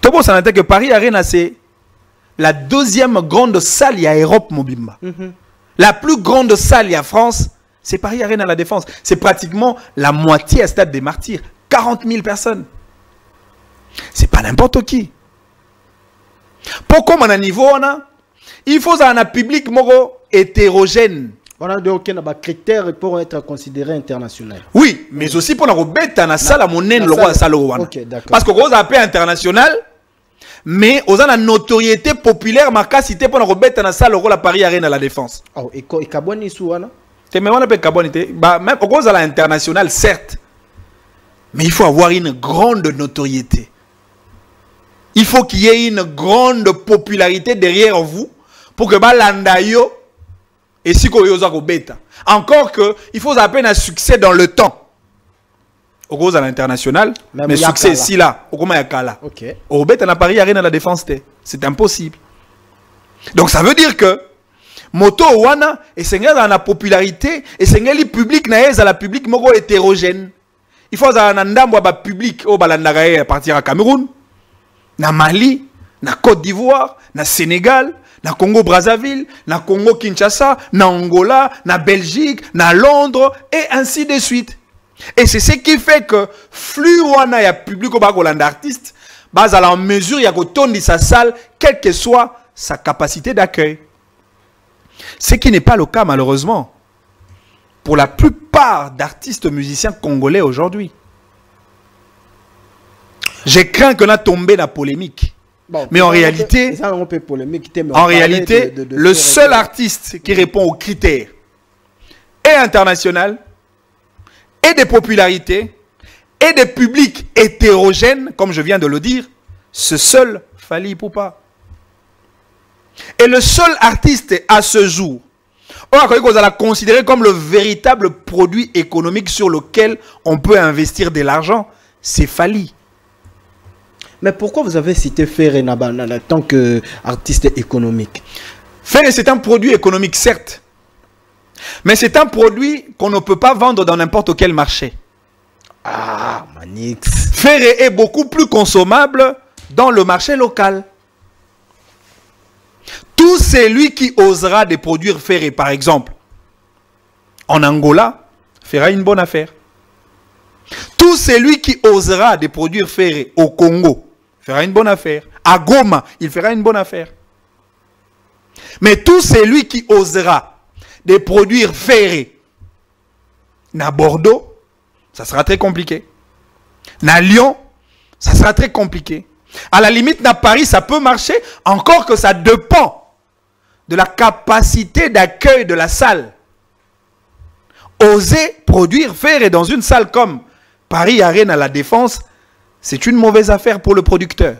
Tout le monde s'en que Paris Arena, c'est la 2e grande salle à Europe Mobimba. La plus grande salle à France, c'est Paris Arena à la Défense. C'est pratiquement la moitié à Stade des Martyrs. 40 000 personnes. C'est pas n'importe qui. Pourquoi on a un niveau, il faut un public hétérogène. On a aucun critère pour être considéré international. Oui, mais aussi pour la bête dans la salle à monnaie le roi salle. Parce que vous avez international, mais vous avez une notoriété populaire marquée cité pour la bête dans la salle à Paris Arena à la Défense. Oh, et Kabouani Souana? C'est même même au à l'international certes, mais il faut avoir une grande notoriété. Il faut qu'il y ait une grande popularité derrière vous pour que l'andayo et si vous bêta. Encore que il faut à peine un succès dans le temps. Au gros à l'international, mais succès ici là, au comment yakala. OK. Au bêta na Paris Arena à la Défense, c'est impossible. Donc ça veut dire que moto wana et seigneur dans la popularité et seigneur le public naez à la public moko hétérogène. Il faut à un ndambo ba public au balandagae à partir à Cameroun, na Mali, na Côte d'Ivoire, na Sénégal, na Congo Brazzaville, na Congo Kinshasa, na Angola, na Belgique, na Londres et ainsi de suite. Et c'est ce qui fait que flux wana ya public au bakolanda artiste base à la mesure ya ko tondi sa salle quelle que soit sa capacité d'accueil. Ce qui n'est pas le cas malheureusement pour la plupart d'artistes musiciens congolais aujourd'hui. Je crains qu'on a tombé dans la polémique. Bon, mais en réalité, le seul artiste qui répond aux critères est international, et des popularités, et des publics hétérogènes, comme je viens de le dire, ce seul Fally Ipupa. Et le seul artiste à ce jour, on va considérer comme le véritable produit économique sur lequel on peut investir de l'argent, c'est Fally. Mais pourquoi vous avez cité Ferré en tant qu'artiste économique? Ferré, c'est un produit économique, certes. Mais c'est un produit qu'on ne peut pas vendre dans n'importe quel marché. Ah, Manix. Ferré est beaucoup plus consommable dans le marché local. Tout celui qui osera de produire Ferré, par exemple, en Angola, fera une bonne affaire. Tout celui qui osera de produire Ferré au Congo, fera une bonne affaire. À Goma, il fera une bonne affaire. Mais tout celui qui osera de produire Ferré à Bordeaux, ça sera très compliqué. À Lyon, ça sera très compliqué. À la limite, à Paris, ça peut marcher, encore que ça dépend de la capacité d'accueil de la salle. Oser produire Ferré dans une salle comme Paris Arena à la Défense, c'est une mauvaise affaire pour le producteur.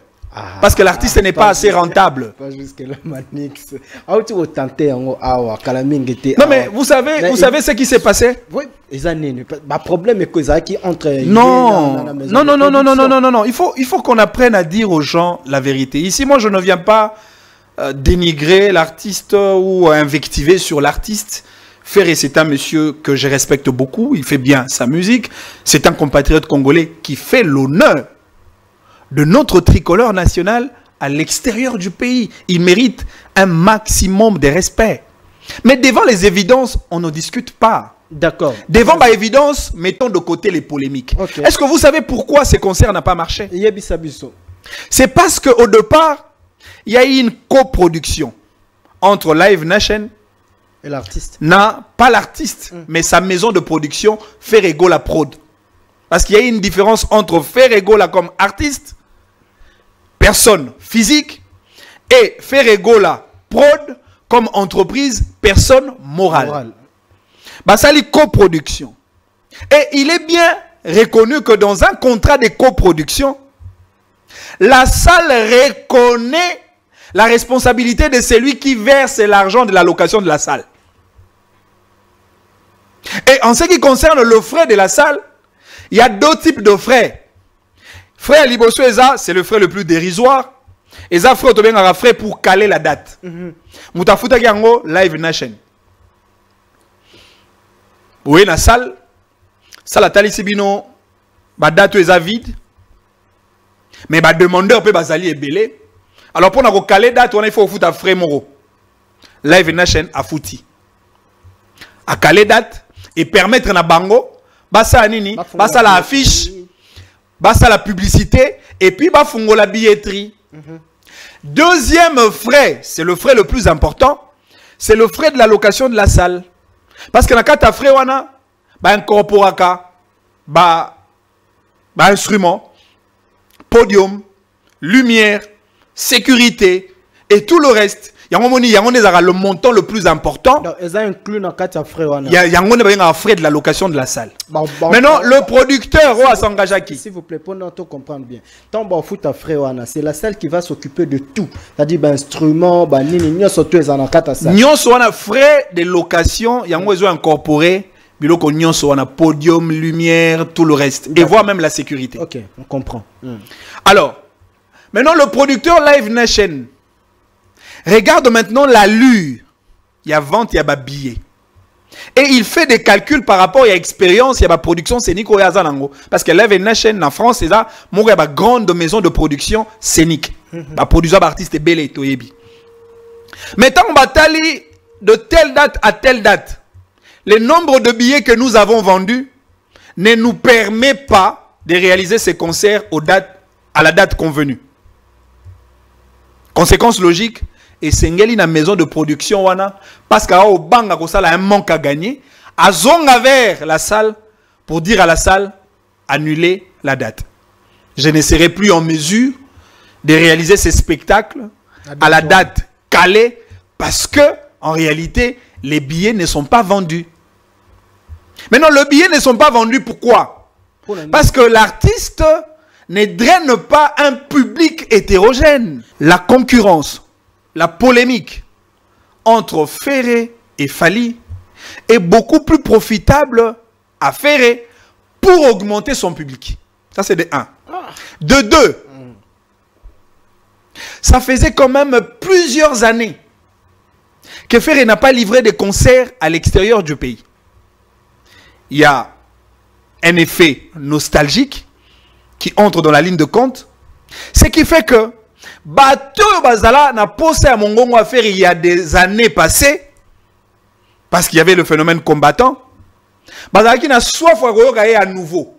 Parce que l'artiste n'est pas assez rentable. Pas jusque là, Manix. Non, mais vous savez ce qui s'est passé? Oui, le problème est que ça qui entre. Non. Il faut qu'on apprenne à dire aux gens la vérité. Ici, moi, je ne viens pas dénigrer l'artiste ou invectiver sur l'artiste. Ferré, c'est un monsieur que je respecte beaucoup. Il fait bien sa musique. C'est un compatriote congolais qui fait l'honneur de notre tricolore national à l'extérieur du pays. Il mérite un maximum de respect. Mais devant les évidences, on ne discute pas. D'accord. Devant les évidences, mettons de côté les polémiques. Okay. Est-ce que vous savez pourquoi ce concert n'a pas marché? C'est parce qu'au départ, il y a eu une coproduction entre Live Nation et l'artiste. Non, pas l'artiste, mais sa maison de production, Ferrego la prod. Parce qu'il y a une différence entre Ferregola comme artiste, personne physique, et Ferregola Prod comme entreprise, personne morale. Bah, ça, c'est coproduction. Et il est bien reconnu que dans un contrat de coproduction, la salle reconnaît la responsabilité de celui qui verse l'argent de la location de la salle. Et en ce qui concerne le frais de la salle, il y a deux types de frais. Frais Liboso Eza, c'est le frais le plus dérisoire. Eza frais pour caler la date. Moutafuta Gango, Live Nation. Oui, la salle. Salle à Talisibino, la date est vide. Mais le demandeur peut bazali et belé. Alors pour nous caler date, il faut foutre à frais moro. Live Nation a fouti. À caler date et permettre na bango, basa nini, basa la affiche, basa la publicité et puis ba fungo la billetterie. Deuxième frais, c'est le frais le plus important, c'est le frais de la location de la salle. Parce que na kata frais wana ba incorporaka ba instrument, podium, lumière, sécurité et tout le reste. Il y a le montant le plus important. Il y a un frais de la location de la salle. Maintenant, le producteur s'engage à qui? S'il vous plaît, pour nous comprendre bien. Tant que fout à frais, c'est la salle qui va s'occuper de tout. C'est-à-dire instruments, frais de location, il y a un incorporé. Podium, lumière, tout le reste. Et voire même la sécurité. Ok, on comprend. Alors, maintenant le producteur Live Nation regarde maintenant l'allure. Il y a vente, il y a billet. Et il fait des calculs par rapport à l'expérience, il y a production scénique. Parce que Live Nation en France, c'est ça, il y a une grande maison de production scénique. La production d'artistes est belle et toyebi. Maintenant, on bataille de telle date à telle date. Le nombre de billets que nous avons vendus ne nous permet pas de réaliser ces concerts à la date convenue. Conséquence logique, et Sengeli na maison de production wana parce qu'au banga ko sala un manque à gagner, a zonga vers la salle pour dire à la salle annuler la date. Je ne serai plus en mesure de réaliser ces spectacles à la date calée parce que en réalité les billets ne sont pas vendus. Maintenant, les billets ne sont pas vendus, pourquoi? Parce que l'artiste ne draine pas un public hétérogène. La concurrence, la polémique entre Ferré et Fally est beaucoup plus profitable à Ferré pour augmenter son public. Ça, c'est de 1. De 2, ça faisait quand même plusieurs années que Ferré n'a pas livré de concerts à l'extérieur du pays. Il y a un effet nostalgique qui entre dans la ligne de compte. Ce qui fait que Bato Bazala n'a posé à Mongongo à faire il y a des années passées, parce qu'il y avait le phénomène combattant. Bazala qui n'a soit fait à nouveau.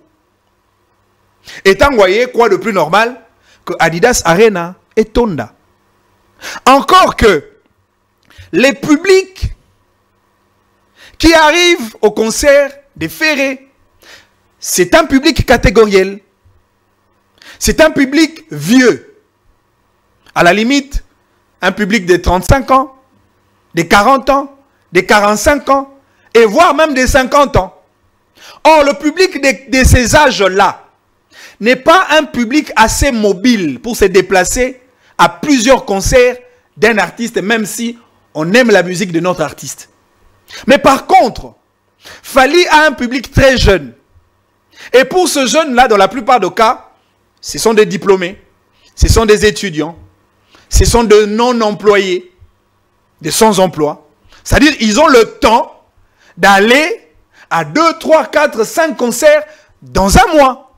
Étant voyé quoi de plus normal que Adidas Arena et Tonda. Encore que les publics qui arrivent au concert de Ferré, c'est un public catégoriel. C'est un public vieux. À la limite, un public de 35 ans, de 40 ans, de 45 ans, et voire même de 50 ans. Or, le public de ces âges-là n'est pas un public assez mobile pour se déplacer à plusieurs concerts d'un artiste, même si on aime la musique de notre artiste. Mais par contre, Fally a un public très jeune. Et pour ce jeune-là, dans la plupart des cas, ce sont des diplômés, ce sont des étudiants, ce sont des non-employés, des sans-emploi. C'est-à-dire qu'ils ont le temps d'aller à 2, 3, 4, 5 concerts dans un mois.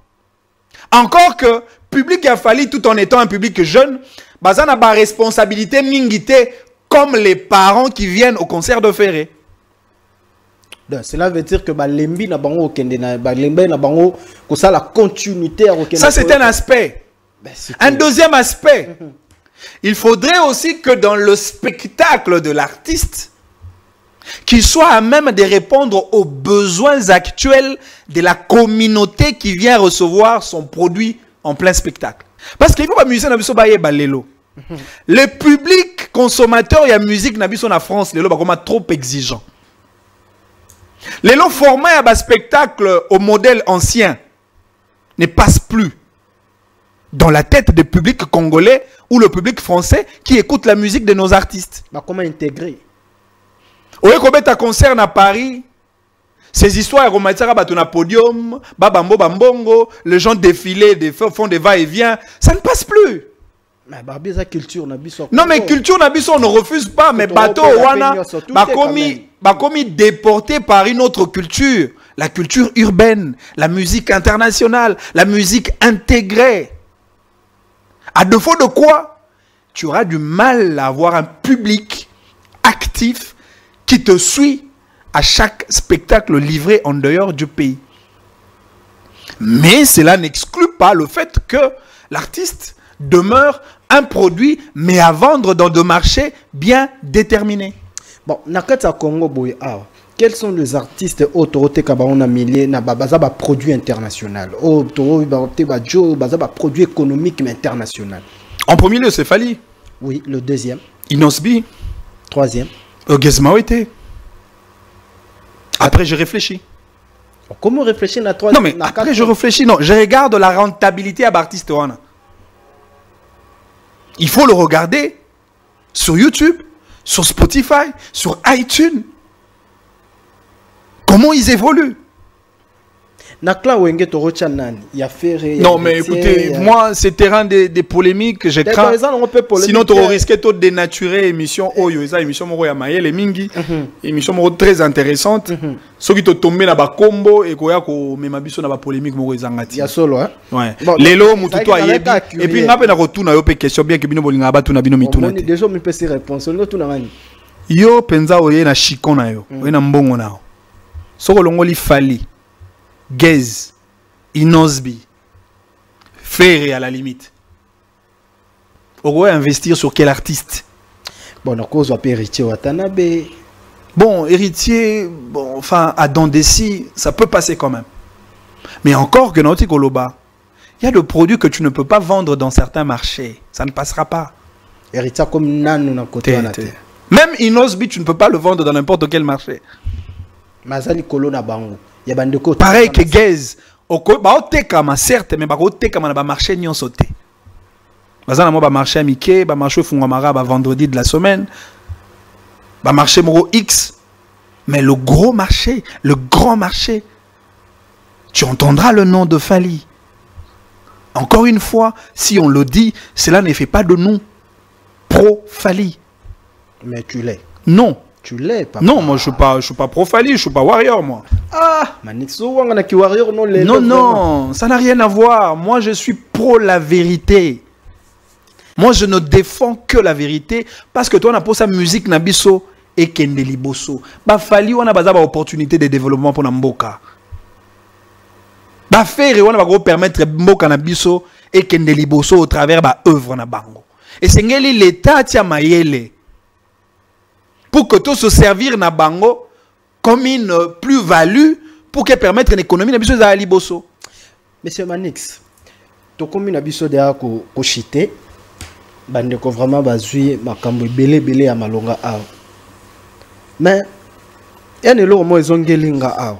Encore que, public a Fally, tout en étant un public jeune, Bazan a ba responsabilité mingité comme les parents qui viennent au concert de Ferré. Cela veut dire que Lembi na bango okende na Lembi na bango ko ça la continuité à okende. Ça c'est un aspect. Un deuxième aspect. Il faudrait aussi que dans le spectacle de l'artiste, qui soit à même de répondre aux besoins actuels de la communauté qui vient recevoir son produit en plein spectacle. Parce qu'il faut pas musicien nabiso baye balelo. Le public consommateur de musique nabiso na France lelo ba comme trop exigeant. Lelo format à spectacle au modèle ancien ne passe plus dans la tête du public congolais ou le public français qui écoute la musique de nos artistes. Bah, comment intégrer? Oye kobeta concert à Paris, ces histoires romantiques à na podium, babambo bambongo, les gens défilent, font des va-et-vient, ça ne passe plus. Mais bah, bizarre culture nabiso. Non mais culture nabiso on ne refuse pas, mais bateau wana commis déporté par une autre culture, la culture urbaine, la musique internationale, la musique intégrée. À défaut de quoi, tu auras du mal à avoir un public actif qui te suit à chaque spectacle livré en dehors du pays. Mais cela n'exclut pas le fait que l'artiste demeure un produit, mais à vendre dans des marchés bien déterminés. Bon, Nakata Congo Boy, quels sont les artistes autorités qui ont milliers na bazaba produit international, produit économique mais international? En premier lieu, c'est Fali. Oui, le deuxième. Inosbi. Troisième. Gezmaoete. Après, je réfléchis. Comment réfléchir à troisième? Non, mais après, je réfléchis. Non, je regarde la rentabilité à l'artiste Wana. Il faut le regarder sur YouTube, sur Spotify, sur iTunes. Comment ils évoluent? Non, mais écoutez, moi, c'est terrain des polémiques, j'ai craint. Sinon, tu risqué de dénaturer l'émission Oyo. C'est une émission les Mingi, émission très intéressante. Ceux qui te tombent dans le combo et qui ont même habitué dans la polémique, il y a solo, hein? Ouais. Lélo, Moutoutou, et puis, on a une retour à une question bien que nous avons une déjà, je peux répondre. Yo, penza oye na chikon na yo, oye na mbongo na yo. Soko longoli Fali, Gez, Inosbi, Ferré à la limite. On va investir sur quel artiste? Bon, on cause héritier Watanabe. Bon, héritier, bon, enfin, à Dandessi, ça peut passer quand même. Mais encore que dans Tikoloba, il y a des produits que tu ne peux pas vendre dans certains marchés. Ça ne passera pas. Héritier comme Nanou na côté. Même Inosbi, tu ne peux pas le vendre dans n'importe quel marché. Mazali Kolona Bango. Pareil que Gez. Certes, mais ba marché nyon sauté. Bazana mo ba marché amike, ba marché fungomara ba vendredi de la semaine. Ba marché moro X. Mais le gros marché, le grand marché, tu entendras le nom de Fali. Encore une fois, si on le dit, cela ne fait pas de nous pro Fali. Mais tu l'es. Non. Tu l'es, papa. Non, moi je suis pas pro Fali, je suis pas warrior, moi. Ah, warrior, non, non, non, ça n'a rien à voir. Moi je suis pro la vérité. Moi je ne défends que la vérité parce que toi on a pour sa musique nabiso et kendeli bosso. Ba Fali on a bazaba opportunité de développement pour Mboka. Ba faire on va permettre Mboka nabiso et kendeli bosso au travers ba œuvre na bango. Et c'est ngeli l'état tia mayele. Pour que tout se servir na bango comme une plus-value pour que permettre une économie na biso za liboso. Monsieur Manix, to comme na biso de ko chité bande ko vraiment bazui makambo belé ya malonga a. Mais il y a mo ezongelinga a.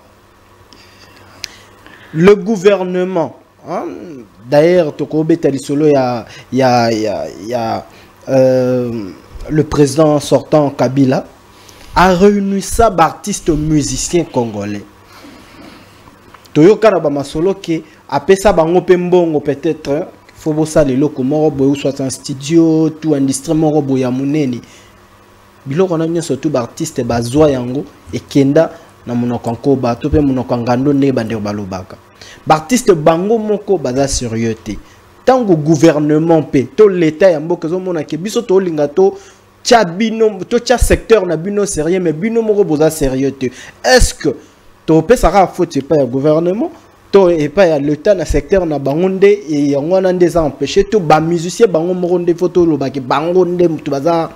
Le gouvernement hein, d'ailleurs to ko beta lisolo ya le président sortant Kabila a réuni ça d'artistes musiciens congolais. Toyoka na ba masolo ke apesa bango pe mbongo peut-être faut bossa le loko moko boyo soit un studio tout industrie moko boya muneni. Biloko na nyo surtout ba artiste bazwa yango ekenda na monoko nkoba to pe monoko ngando ne bande balobaka. Ba artiste bango moko baza sérieux te. Tant que gouvernement pe to l'état ya mboka zo mona ke biso to linga to tia bino to tia secteur na bino sérieux mais bino moko boza sérieux te. Est-ce que to pe sera faute pas ya gouvernement to et pas ya l'état na secteur na bangonde et yango na ndeza empêcher to ba musicien bango moko nde photo lo ba ke bangonde mutu baza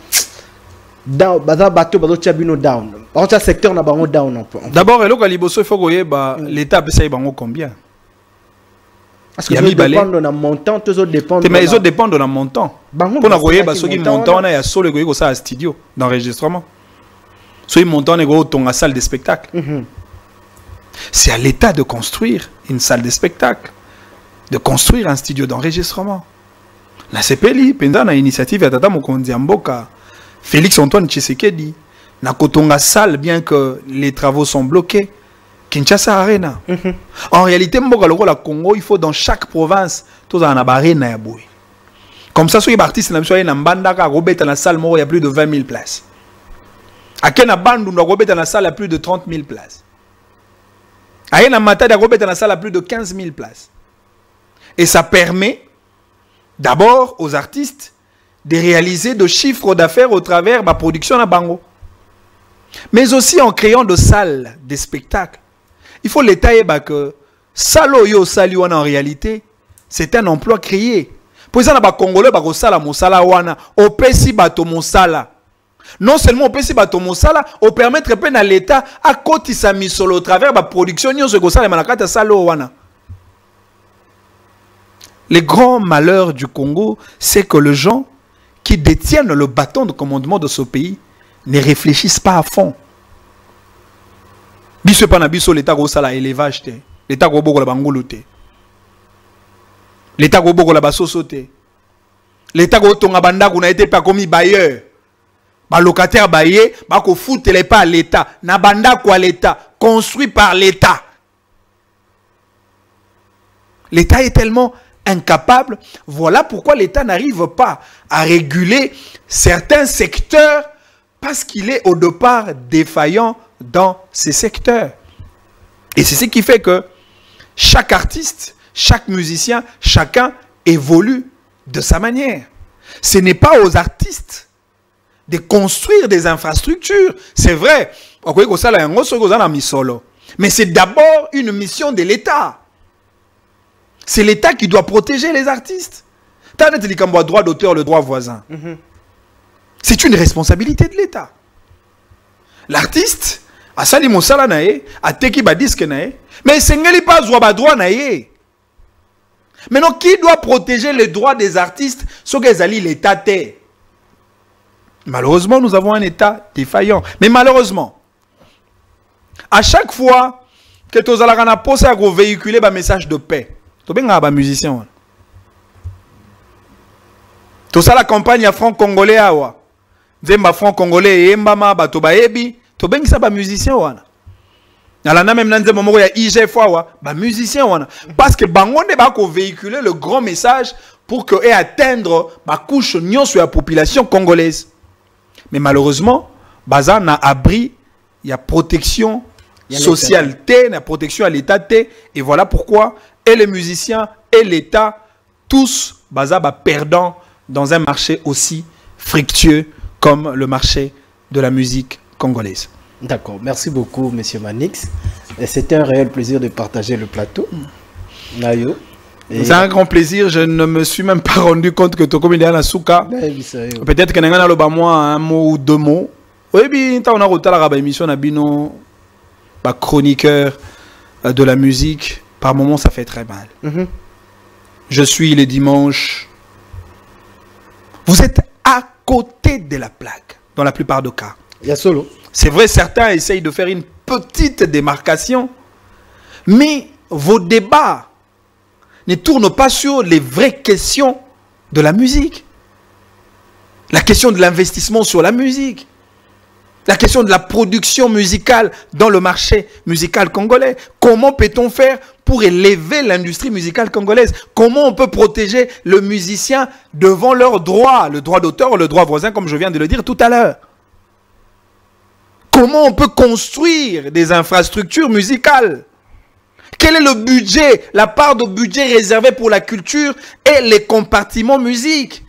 down baza bato bazo tia bino down bazo tia secteur na bango down un peu. D'abord eloko liboso il faut que l'état pesa bango combien. Parce que ça dépend de la montant, tout ça dépend. Mais ils dépendent de la montant. Pour la voyer ceux qui montent on a ya solo go ça studio d'enregistrement. Ceux qui montent on go ton salle de spectacle. C'est à l'état de construire une salle de spectacle, de construire un studio d'enregistrement. La CPLI, pendant la initiative à Tata Mokondi Mboka, Félix Antoine Tshisekedi, na kotonga salle bien que les travaux sont bloqués. Kinshasa Arena. En réalité, Mboka Loko la Congo, il faut dans chaque province, tous en arena ya boui. Comme ça, ceux qui artistes na biso na mbandaka robeta na salle moro, il y a plus de 20 000 places. À Kena Bandu, na robeta na salle, il y a plus de 30 000 places. À Yena Matadi, na robeta na salle, il y a plus de 15 000 places. Et ça permet d'abord aux artistes de réaliser de chiffres d'affaires au travers de la production à Bango. Mais aussi en créant de salles, des spectacles. Il faut l'étayer que salo yo sali wana en réalité, c'est un emploi créé. Pour ça, les Congolais ba sala mosala wana, opesi bato mosala. Non seulement opesi bato mosala, au permettre pe na l'état à kotisa misolo au travers de la production nyonso ko sala manakata salo wana. Le grand malheur du Congo, c'est que les gens qui détiennent le bâton de commandement de ce pays ne réfléchissent pas à fond. Biso pa na biso l'état go sala élevage te, l'état go boko la bangolo te. L'état go boko la basoso te. L'état go tonga banda ko na été pas commis bailleur. Ba locataire baillé, ba ko foutre les pas à l'état, na banda quoi l'état, construit par l'état. L'état est tellement incapable, voilà pourquoi l'état n'arrive pas à réguler certains secteurs parce qu'il est au départ défaillant dans ces secteurs. Et c'est ce qui fait que chaque artiste, chaque musicien, chacun évolue de sa manière. Ce n'est pas aux artistes de construire des infrastructures. C'est vrai, mais c'est d'abord une mission de l'État. C'est l'État qui doit protéger les artistes. T'as dit qu'il y a droit d'auteur, le droit voisin. C'est une responsabilité de l'État. L'artiste a sali mosala nae, a teki ba disque nae, mais sengeli pas droit droit nae. Maintenant, qui doit protéger les droits des artistes, ce que zali l'État té. Malheureusement, nous avons un État défaillant. Mais malheureusement, à chaque fois que tu as posé à véhiculer un message de paix, tu as un musicien. Tu as la campagne à franc congolais. Zemba franc congolais et mbama bato baebi to bengi sa ba musicien wana ala na même nanze momoko ya IGF wa ba musicien wana parce que bangonde ba ko véhiculer le grand message pour que et atteindre ba couche nyonso ya population congolaise. Mais malheureusement baza na abri ya protection sociale té na protection à l'état té et voilà pourquoi et les musiciens et l'état tous baza ba perdants dans un marché aussi fructueux comme le marché de la musique congolaise. D'accord, merci beaucoup, Monsieur Manix. C'était un réel plaisir de partager le plateau. Nayo. C'est un grand plaisir. Je ne me suis même pas rendu compte que tu as la souka. Peut-être que tu as moi un mot ou deux mots. Oui, bien, tu as une émission Nabino, chroniqueur de la musique. Par moments, ça fait très mal. Je suis les dimanches. Vous êtes à côté de la plaque, dans la plupart des cas. Il y a solo. C'est vrai, certains essayent de faire une petite démarcation, mais vos débats ne tournent pas sur les vraies questions de la musique. La question de l'investissement sur la musique. La question de la production musicale dans le marché musical congolais. Comment peut-on faire pour élever l'industrie musicale congolaise? Comment on peut protéger le musicien devant leurs droits, le droit d'auteur, le droit voisin, comme je viens de le dire tout à l'heure? Comment on peut construire des infrastructures musicales? Quel est le budget, la part de budget réservée pour la culture et les compartiments musique?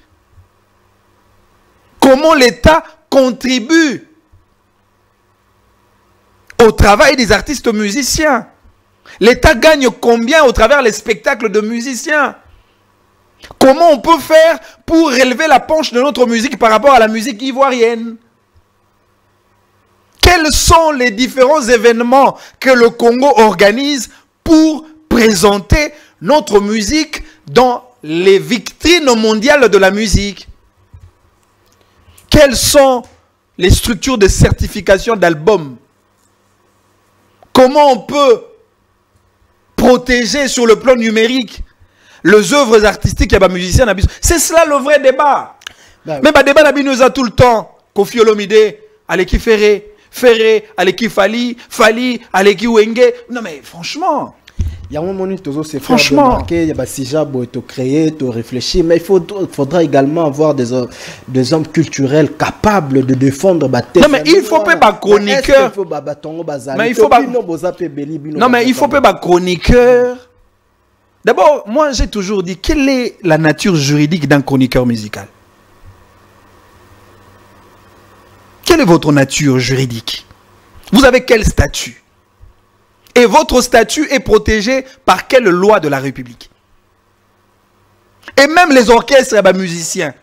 Comment l'État contribue au travail des artistes musiciens? L'État gagne combien au travers des spectacles de musiciens? Comment on peut faire pour relever la penche de notre musique par rapport à la musique ivoirienne? Quels sont les différents événements que le Congo organise pour présenter notre musique dans les vitrines mondiales de la musique? Quelles sont les structures de certification d'albums? Comment on peut protéger sur le plan numérique les œuvres artistiques et les musiciens? C'est cela le vrai débat. Mais le débat nous a tout le temps. Kofi Olomide, Aleki Ferré, Aleki Fali, Aleki Wenge. Non mais franchement. Il y a un moment où c'est franchement, il y a des créer, de réfléchir, mais il faudra également avoir des hommes culturels capables de défendre la tête. Non mais il faut pas chroniqueur. Mais il faut pas. Non mais il faut pas chroniqueur. D'abord, moi j'ai toujours dit, quelle est la nature juridique d'un chroniqueur musical? Quelle est votre nature juridique? Vous avez quel statut? Et votre statut est protégé par quelle loi de la République? Et même les orchestres et les musiciens,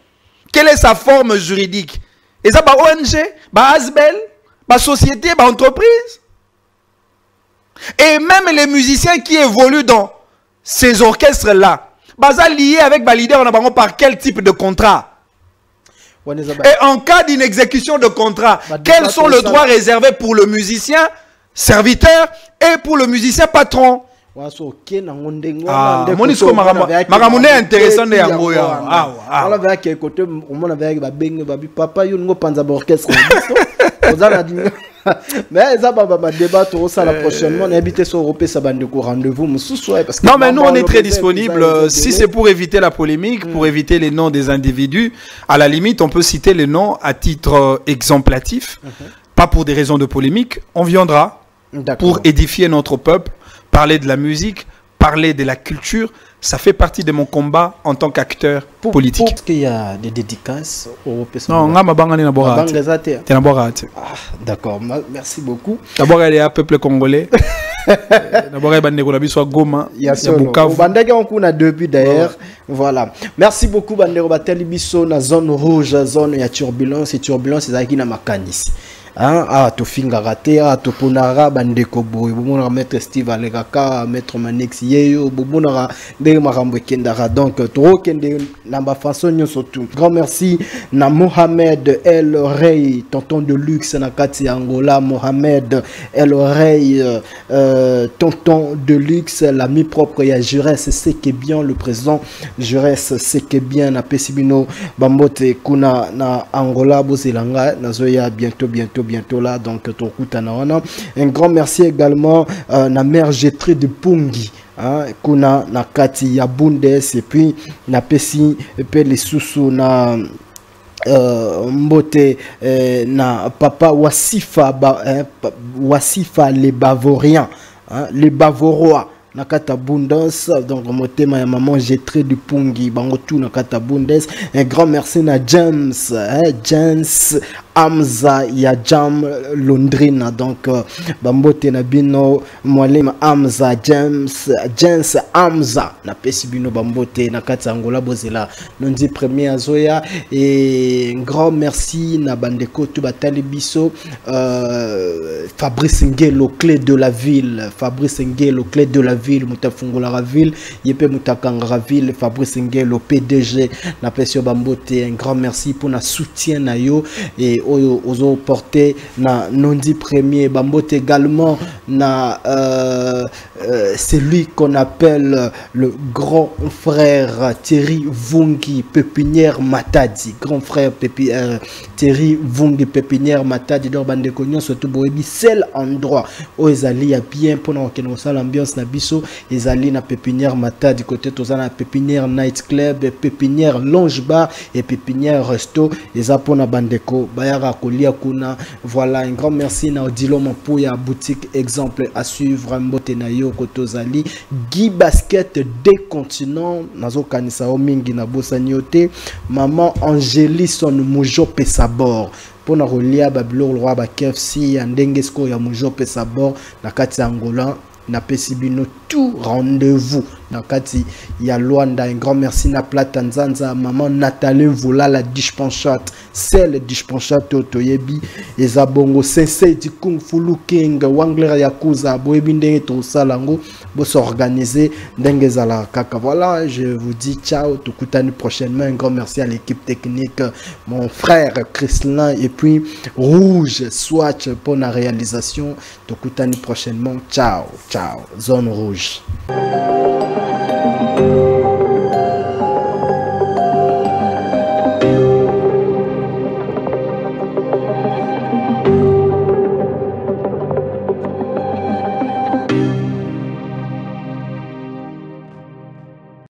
quelle est sa forme juridique? Et ça, ONG, ASBEL, société, entreprise. Et même les musiciens qui évoluent dans ces orchestres-là, liés avec leader, on a par quel type de contrat? Et en cas d'inexécution de contrat, quels sont les droits réservés pour le musicien serviteur et pour le musicien patron? Monisco Maramone intéressant de Yangoya. Mais ça va débat ça la prochainement. N'habitez sur Europe, ça va nous rendez-vous. Non, mais nous on est très disponible. Si c'est pour éviter la polémique, pour éviter les noms des individus, à la limite, on peut citer les noms à titre exemplatif, pas pour des raisons de polémique. On viendra pour édifier notre peuple, parler de la musique, parler de la culture. Ça fait partie de mon combat en tant qu'acteur politique. Est-ce qu'il y a des dédicaces au Non, d'accord, merci beaucoup. D'abord, il y a un peuple congolais. D'abord, il y a Goma. Il y a Bukavu. On a depuis d'ailleurs. Voilà. Merci beaucoup, Bandero Bateli Bisso, na zone rouge, zone ya turbulence. Et turbulence, c'est qui na makanis. Ah, to finga raté, to ponara bandeko boy, bomonara maître Steve Alegaka, maître Manix Yeyo, bomonara de marambo kendara. Donc, to kende namba façon surtout. Grand merci na Mohamed El Rey, tonton de luxe na kati Angola, Mohamed El Rey, tonton de luxe, l'ami propre ya Jures, c'est que bien le présent Jures, c'est que bien na Pesibino Bambote kuna na Angola bozelanga na zoya bientôt là, donc un grand merci également na mère Gétrie de Pungi, kuna na kati ya Bundes, et puis na pesi pe les sous na mbote na papa Wassifa Wassifa les Bavoriens, les Bavorois nakata Bundes, donc motema ya maman Gétrie du Pungi bango tout nakata Bundes. Un grand merci na James Amza ya Jam Londrina, donc bambote na bino mwalema Amza James Amza na pesi bino bambote na kati Angola bozela lundi premier azoya. Et un grand merci na bandeko tu batali biso Fabrice Ngelo, clé de la ville, Fabrice Ngelo, clé de la ville, mutafungola la ville yepe mutakanga ville, Fabrice Ngelo PDG na pesi bambote. Un grand merci pour na soutien na yo et aux portés na Nondi premier bambote également na celui qu'on appelle le grand frère Thierry Vungi Pépinière Matadi, grand frère Thierry Vungi Pépinière Matadi dans bande cognon surtout boebi seul endroit où ezali a bien pour na ça l'ambiance na biso ezali na Pépinière Matadi côté toza na Pépinière Night Club, Pépinière Lounge Bar et Pépinière Resto eza pona bandeko bayara kolia kuna. Voilà, un grand merci na Odilo Mampoya boutique exemple à suivre mbote na yo kotozali Guy Basket des continents nazo kanisa o mingi na bosanyote maman Angélie son mujo pesabor pona kolia babilo roi ba KFC ya ndengesko ya mujo pesabor na kati Angola na pesibino tout rendez-vous Nakati ya Luanda. Un grand merci na Plata Nzanza, maman Nathalie Voula la dispensate, celle dispensate Toyebi ezabongo sensei di kung fu looking wangler yakuza boyebi ndenge to salango bo s'organiser ndenge zala kaka. Voilà, je vous dis ciao, tukutani prochainement. Un grand merci à l'équipe technique, mon frère Chrislin et puis Rouge Swatch pour la réalisation. Tukutani prochainement. Ciao, ciao. Zone rouge.